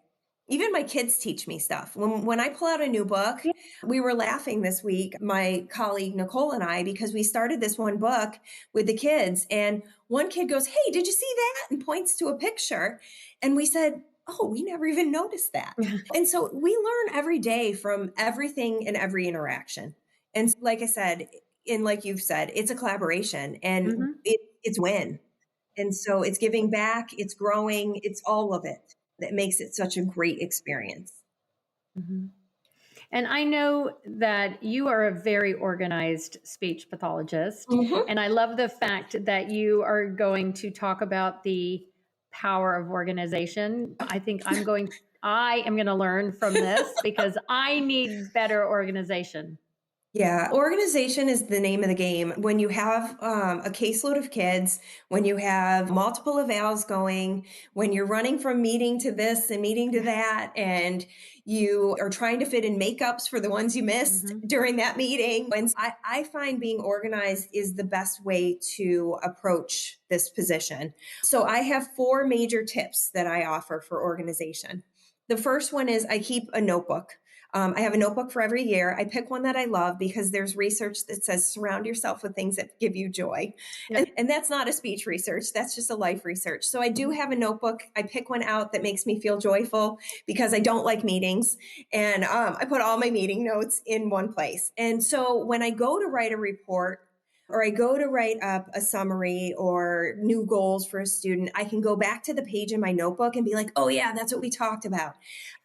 Even my kids teach me stuff. When I pull out a new book, we were laughing this week, my colleague Nicole and I, because we started this one book with the kids and one kid goes, "Hey, did you see that?" and points to a picture. And we said, "Oh, we never even noticed that." And so we learn every day from everything and every interaction. And like I said, and like you've said, it's a collaboration and it's win. And so it's giving back, it's growing, it's all of it that makes it such a great experience. And I know that you are a very organized speech pathologist. And I love the fact that you are going to talk about the power of organization. I think I am going to learn from this because I need better organization. Yeah, organization is the name of the game. When you have a caseload of kids, when you have multiple evals going, when you're running from meeting to this and meeting to that, and you are trying to fit in makeups for the ones you missed during that meeting. And I find being organized is the best way to approach this position. So I have 4 major tips that I offer for organization. The first one is I keep a notebook. I have a notebook for every year. I pick one that I love because there's research that says surround yourself with things that give you joy. And that's not a speech research. That's just a life research. So I do have a notebook. I pick one out that makes me feel joyful because I don't like meetings. And I put all my meeting notes in one place. And so when I go to write a report, or I go to write up a summary or new goals for a student, I can go back to the page in my notebook and be like, oh yeah, that's what we talked about.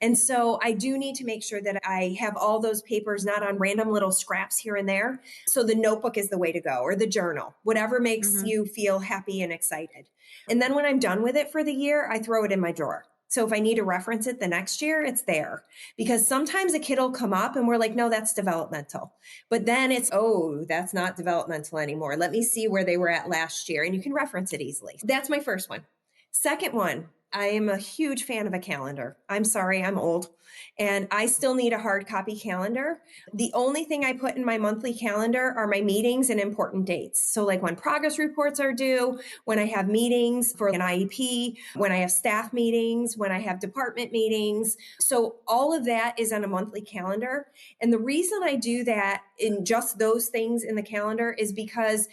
And so I do need to make sure that I have all those papers not on random little scraps here and there. So the notebook is the way to go, or the journal, whatever makes you feel happy and excited. And then when I'm done with it for the year, I throw it in my drawer. So if I need to reference it the next year, it's there. Because sometimes a kid will come up and we're like, no, that's developmental. But then it's, oh, that's not developmental anymore. Let me see where they were at last year. And you can reference it easily. That's my first one. Second one, I am a huge fan of a calendar. I'm sorry, I'm old. And I still need a hard copy calendar. The only thing I put in my monthly calendar are my meetings and important dates. So like when progress reports are due, when I have meetings for an IEP, when I have staff meetings, when I have department meetings. So all of that is on a monthly calendar. And the reason I do that in just those things in the calendar is because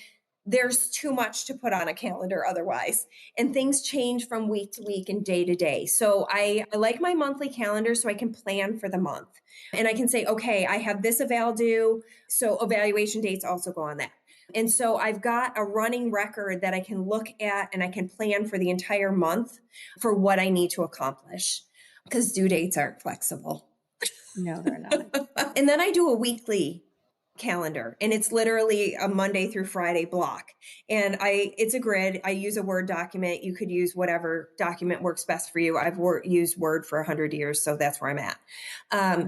there's too much to put on a calendar otherwise. And things change from week to week and day to day. So I like my monthly calendar so I can plan for the month. And I can say, okay, I have this eval due. So evaluation dates also go on that. And so I've got a running record that I can look at and I can plan for the entire month for what I need to accomplish, because due dates aren't flexible. No, they're not. And then I do a weekly calendar, and it's literally a Monday through Friday block. And it's a grid. I use a Word document. You could use whatever document works best for you. I've used Word for 100 years, so that's where I'm at.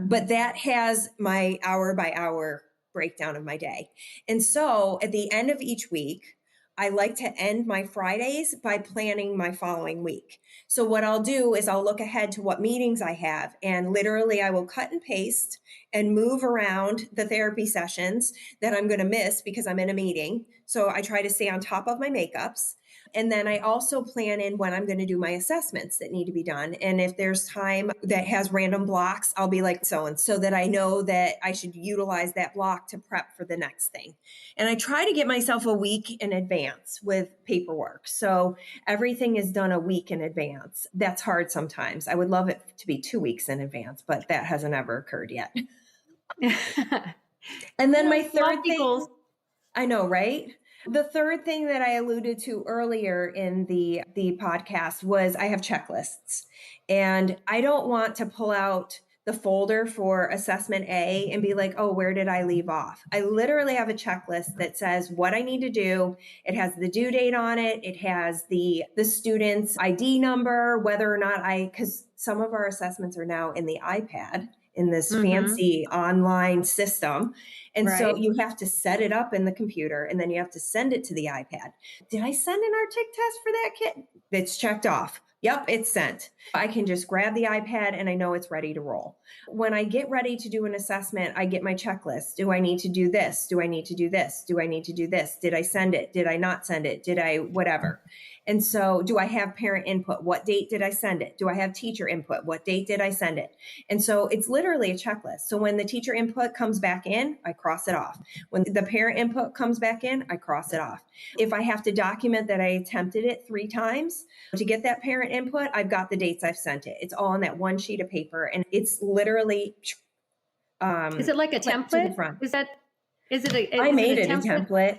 But that has my hour by hour breakdown of my day. And so at the end of each week, I like to end my Fridays by planning my following week. So what I'll do is I'll look ahead to what meetings I have, and literally I will cut and paste and move around the therapy sessions that I'm going to miss because I'm in a meeting. So I try to stay on top of my makeups. And then I also plan in when I'm going to do my assessments that need to be done. And if there's time that has random blocks, I'll be like so that I know that I should utilize that block to prep for the next thing. And I try to get myself a week in advance with paperwork. So everything is done a week in advance. That's hard sometimes. I would love it to be 2 weeks in advance, but that hasn't ever occurred yet. And then my third thing, I know, right? The third thing that I alluded to earlier in the podcast was I have checklists, and I don't want to pull out the folder for assessment A and be like, oh, where did I leave off? I literally have a checklist that says what I need to do. It has the due date on it. It has the student's ID number, whether or not because some of our assessments are now in the iPad in this fancy online system. And so you have to set it up in the computer, and then you have to send it to the iPad. Did I send an Arctic test for that kid? It's checked off. Yep, it's sent. I can just grab the iPad and I know it's ready to roll. When I get ready to do an assessment, I get my checklist. Do I need to do this? Do I need to do this? Do I need to do this? Did I send it? Did I not send it? Did I whatever? And so do I have parent input? What date did I send it? Do I have teacher input? What date did I send it? And so it's literally a checklist. So when the teacher input comes back in, I cross it off. When the parent input comes back in, I cross it off. If I have to document that I attempted it 3 times to get that parent input, I've got the dates I've sent it. It's all on that one sheet of paper, and it's literally is it like a template? I made it a template.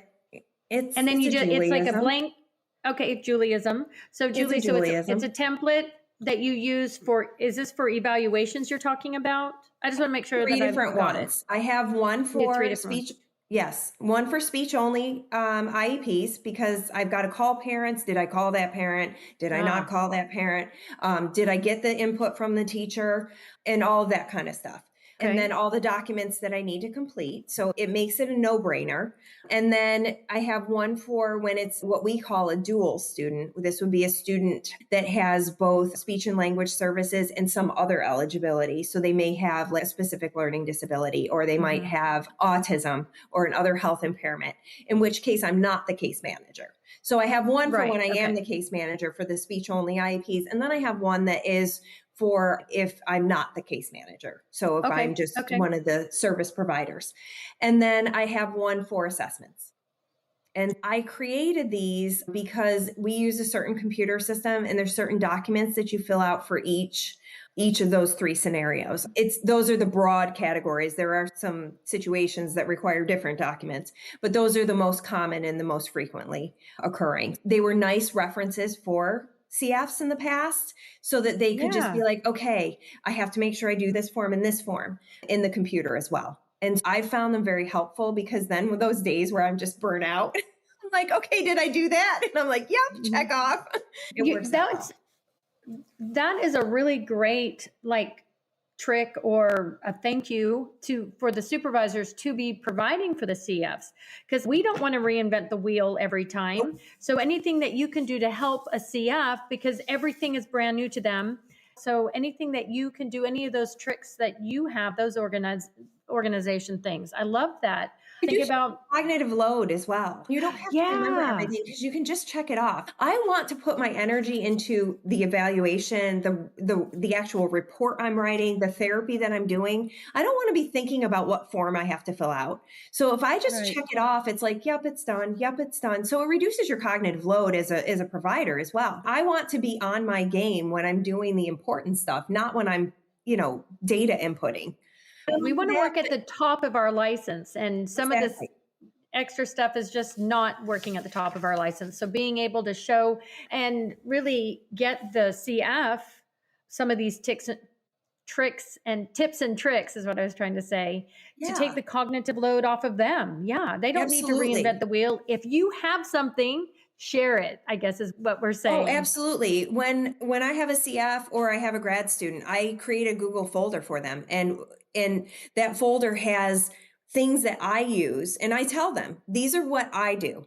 It's and then it's like a blank. Okay, Judaism. So Julie, it's a template that you use for, is this for evaluations you're talking about? I just want to make sure 3 that different ones. I have one for speech. Ones. Yes. One for speech only IEPs, because I've got to call parents. Did I call that parent? Did I not call that parent? Did I get the input from the teacher? And all of that kind of stuff. Okay. And then all the documents that I need to complete. So it makes it a no-brainer. And then I have one for when it's what we call a dual student. This would be a student that has both speech and language services and some other eligibility. So they may have like a specific learning disability, or they might have autism or another health impairment, in which case I'm not the case manager. So I have one for when I am the case manager for the speech only IEPs. And then I have one that is for if I'm not the case manager. So if I'm just one of the service providers. And then I have one for assessments. And I created these because we use a certain computer system and there's certain documents that you fill out for each of those three scenarios. Those are the broad categories. There are some situations that require different documents, but those are the most common and the most frequently occurring. They were nice references for CFs in the past so that they could just be like, okay, I have to make sure I do this form and this form in the computer as well. And I found them very helpful because then with those days where I'm just burnt out, I'm like, okay, did I do that? And I'm like, yep, check off. That is a really great trick or a thank you for the supervisors to be providing for the CFs, because we don't want to reinvent the wheel every time. So anything that you can do to help a CF, because everything is brand new to them. So anything that you can do, any of those tricks that you have, those organization things. I love that. Think about cognitive load as well. You don't have to remember everything because you can just check it off. I want to put my energy into the evaluation, the actual report I'm writing, the therapy that I'm doing. I don't want to be thinking about what form I have to fill out. So if I just check it off, it's like, yep, it's done. Yep, it's done. So it reduces your cognitive load as a provider as well. I want to be on my game when I'm doing the important stuff, not when I'm, data inputting. We want to work at the top of our license, and some of this extra stuff is just not working at the top of our license. So being able to show and really get the CF some of these tips and tricks is what I was trying to say, to take the cognitive load off of them. Yeah, they don't need to reinvent the wheel. If you have something, share it, I guess is what we're saying. Oh, absolutely. When I have a CF or I have a grad student, I create a Google folder for them. And that folder has things that I use. And I tell them, these are what I do.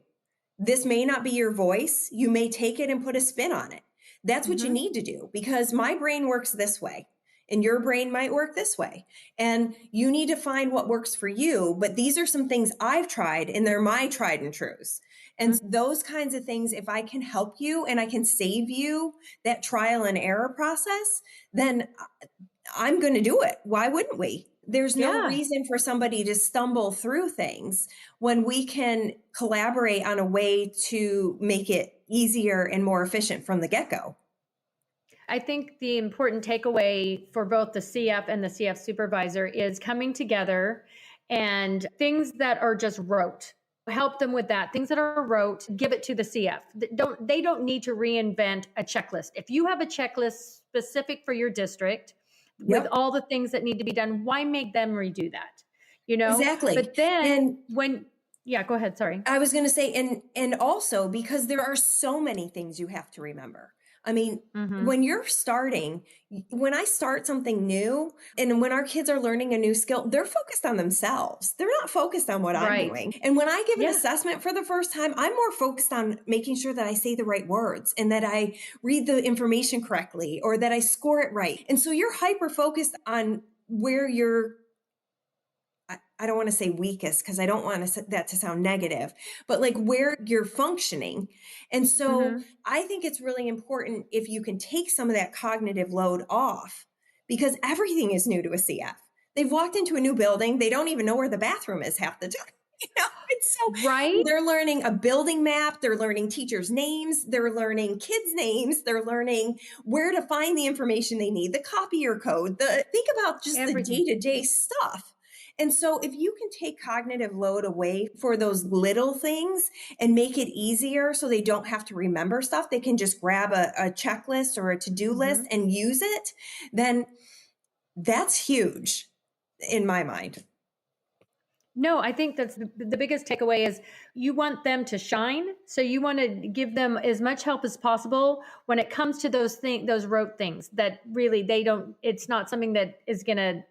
This may not be your voice. You may take it and put a spin on it. That's what you need to do, because my brain works this way and your brain might work this way. And you need to find what works for you. But these are some things I've tried and they're my tried and trues. And those kinds of things, if I can help you and I can save you that trial and error process, then I'm going to do it. Why wouldn't we? There's no reason for somebody to stumble through things when we can collaborate on a way to make it easier and more efficient from the get-go. I think the important takeaway for both the CF and the CF supervisor is coming together, and things that are just rote, help them with that. Things that are rote, give it to the CF. They don't need to reinvent a checklist. If you have a checklist specific for your district with all the things that need to be done, why make them redo that? Exactly. But then go ahead. Sorry. I was going to say, and also because there are so many things you have to remember. I mean, when you're starting, when I start something new and when our kids are learning a new skill, they're focused on themselves. They're not focused on what I'm doing. And when I give an assessment for the first time, I'm more focused on making sure that I say the right words and that I read the information correctly or that I score it right. And so you're hyper focused on where you're, I don't want to say weakest because I don't want that to sound negative, but like where you're functioning. And so I think it's really important if you can take some of that cognitive load off, because everything is new to a CF. They've walked into a new building. They don't even know where the bathroom is half the time. It's so they're learning a building map. They're learning teachers' names. They're learning kids' names. They're learning where to find the information they need, the copier code, think about just the day-to-day stuff. And so if you can take cognitive load away for those little things and make it easier so they don't have to remember stuff, they can just grab a checklist or a to-do list and use it, then that's huge in my mind. No, I think that's the biggest takeaway is you want them to shine. So you want to give them as much help as possible when it comes to those rote things that really it's not something that is going to,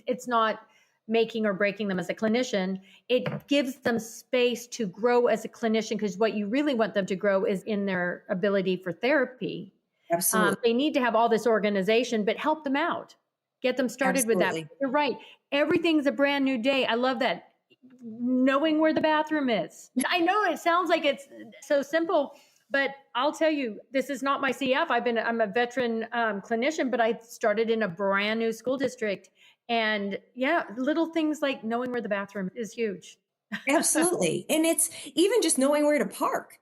it's not making or breaking them as a clinician. It gives them space to grow as a clinician, because what you really want them to grow is in their ability for therapy. Absolutely. They need to have all this organization, but help them out. Get them started with that. You're right. Everything's a brand new day. I love that. Knowing where the bathroom is. I know it sounds like it's so simple, but I'll tell you, this is not my CF. I'm a veteran clinician, but I started in a brand new school district. And little things like knowing where the bathroom is huge. Absolutely. And it's even just knowing where to park.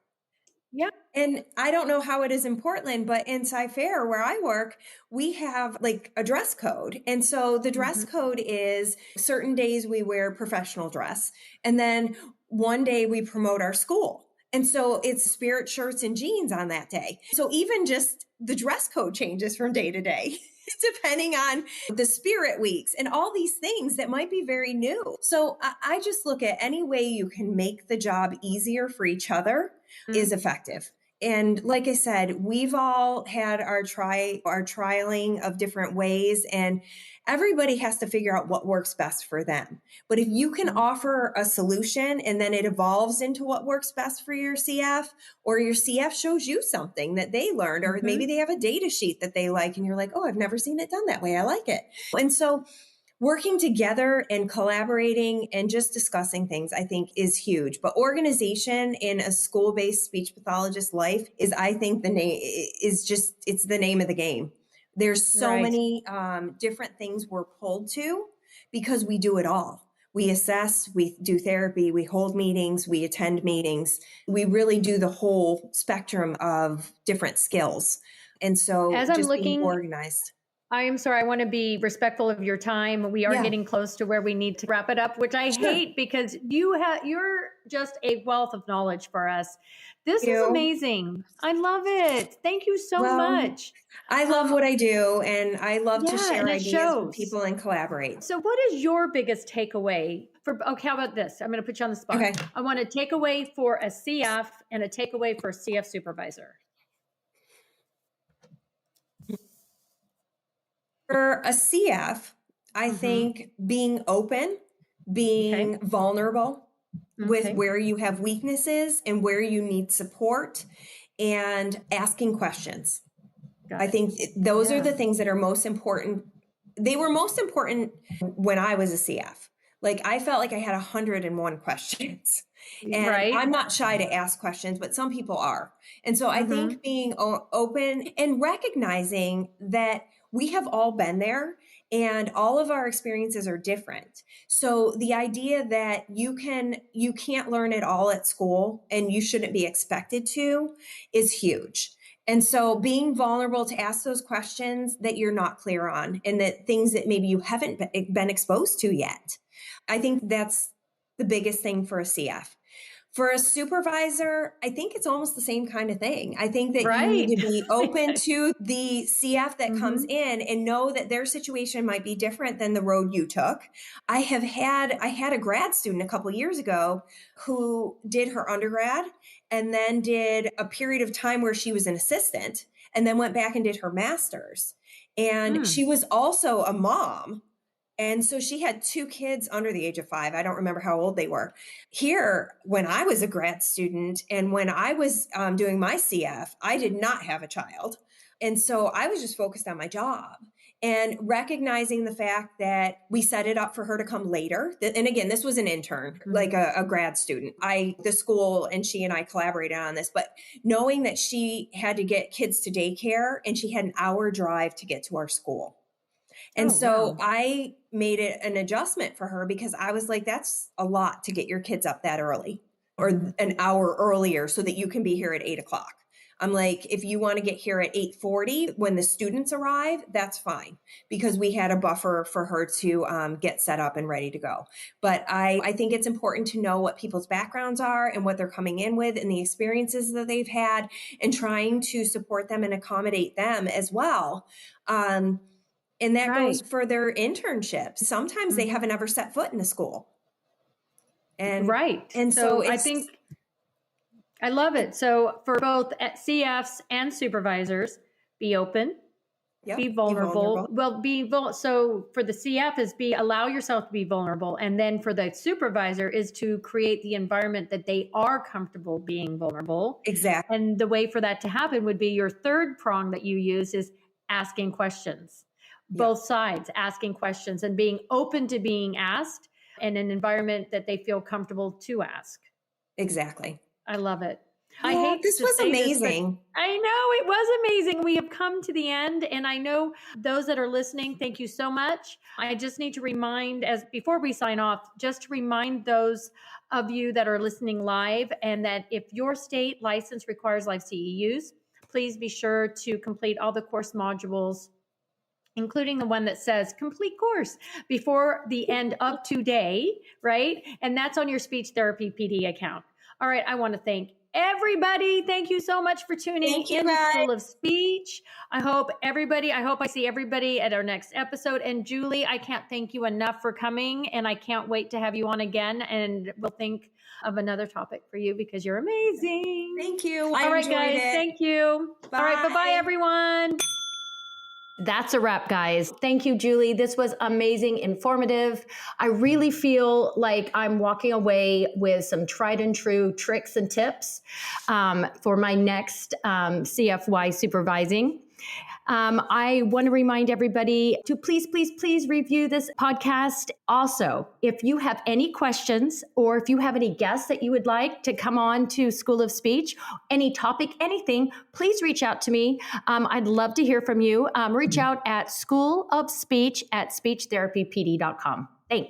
Yeah. And I don't know how it is in Portland, but in Sci-Fair, where I work, we have like a dress code. And so the dress Mhm. code is certain days we wear professional dress. And then one day we promote our school. And so it's spirit shirts and jeans on that day. So even just the dress code changes from day to day, depending on the spirit weeks and all these things that might be very new. So I just look at any way you can make the job easier for each other is effective. And like I said, we've all had our trialing of different ways, and everybody has to figure out what works best for them. But if you can Mhm. offer a solution and then it evolves into what works best for your CF, or your CF shows you something that they learned, or maybe Mhm. they have a data sheet that they like and you're like, oh, I've never seen it done that way. I like it. And so working together and collaborating and just discussing things, I think, is huge. But organization in a school-based speech pathologist life is, I think, the name is just, it's the name of the game. There's so Right. many different things we're pulled to because we do it all. We assess, we do therapy, we hold meetings, we attend meetings. We really do the whole spectrum of different skills. And so As I'm just being looking, organized. I am sorry, I want to be respectful of your time. We are Yeah, getting close to where we need to wrap it up, which I sure. hate because you're just a wealth of knowledge for us. This is You. amazing. I love it. Thank you so Well, much. I love Um, what I do, and I love to yeah, share and it ideas with shows. people and collaborate. So what is your biggest takeaway for, okay, how about this? I'm going to put you on the spot. Okay. I want a takeaway for a CF and a takeaway for a CF supervisor. For a CF, I Mm-hmm. think being open, Okay. being vulnerable with Okay. where you have weaknesses and where you need support, and asking questions. I Got it. think those are Yeah. the things that are most important. They were most important when I was a CF. Like I felt like I had 101 questions. And Right. I'm not shy to ask questions, but some people are. And so I Mm-hmm. think being open and recognizing that we have all been there and all of our experiences are different. So the idea that you can't learn it all at school and you shouldn't be expected to is huge. And so being vulnerable to ask those questions that you're not clear on and that things that maybe you haven't been exposed to yet. I think that's the biggest thing for a CF. For a supervisor, I think it's almost the same kind of thing. I think that you need Right. to be open to the CF that comes Mm-hmm. in and know that their situation might be different than the road you took. I had a grad student a couple years ago who did her undergrad and then did a period of time where she was an assistant and then went back and did her master's. And Mm. she was also a mom, and so she had two kids under the age of 5. I don't remember how old they were. Here, when I was a grad student and when I was doing my CF, I did not have a child. And so I was just focused on my job and recognizing the fact that we set it up for her to come later. And again, this was an intern, like Mm-hmm. a grad student. The school and she and I collaborated on this, but knowing that she had to get kids to daycare and she had an hour drive to get to our school. And Oh, so wow. I made it an adjustment for her because I was like, that's a lot to get your kids up that early or an hour earlier so that you can be here at 8 o'clock. I'm like, if you want to get here at 8:40 when the students arrive, that's fine because we had a buffer for her to get set up and ready to go. But I think it's important to know what people's backgrounds are and what they're coming in with and the experiences that they've had and trying to support them and accommodate them as well. And that goes Right. for their internships. Sometimes they Mm-hmm. haven't ever set foot in a school. And Right. and so So I it's think I love it. So for both at CFs and supervisors, be open, be yep, be vulnerable. vulnerable. Well, so for the CF is allow yourself to be vulnerable. And then for the supervisor is to create the environment that they are comfortable being vulnerable. Exactly. And the way for that to happen would be your third prong that you use is asking questions. Yeah, Both sides asking questions and being open to being asked and an environment that they feel comfortable to ask. exactly. I love it. I Yeah, hate this to was say this, but amazing. I know it was amazing. We have come to the end, and I know those that are listening, thank you so much. I just need to remind, as before we sign off, just to remind those of you that are listening live, and that if your state license requires live CEUs, please be sure to complete all the course modules, including the one that says complete course before the end of today, right? And that's on your speech therapy PD account. All right, I want to thank everybody. Thank you so much for tuning Thank you, in to guys. School of Speech. I hope I see everybody at our next episode. And Julie, I can't thank you enough for coming, and I can't wait to have you on again, and we'll think of another topic for you because you're amazing. Thank you. All right, guys, thank you. Bye. All right, bye-bye, everyone. That's a wrap, guys. Thank you, Julie. This was amazing, informative. I really feel like I'm walking away with some tried and true tricks and tips for my next CFY supervising. I want to remind everybody to please, please, please review this podcast. Also, if you have any questions or if you have any guests that you would like to come on to School of Speech, any topic, anything, please reach out to me. I'd love to hear from you. Reach out at schoolofspeech@speechtherapypd.com.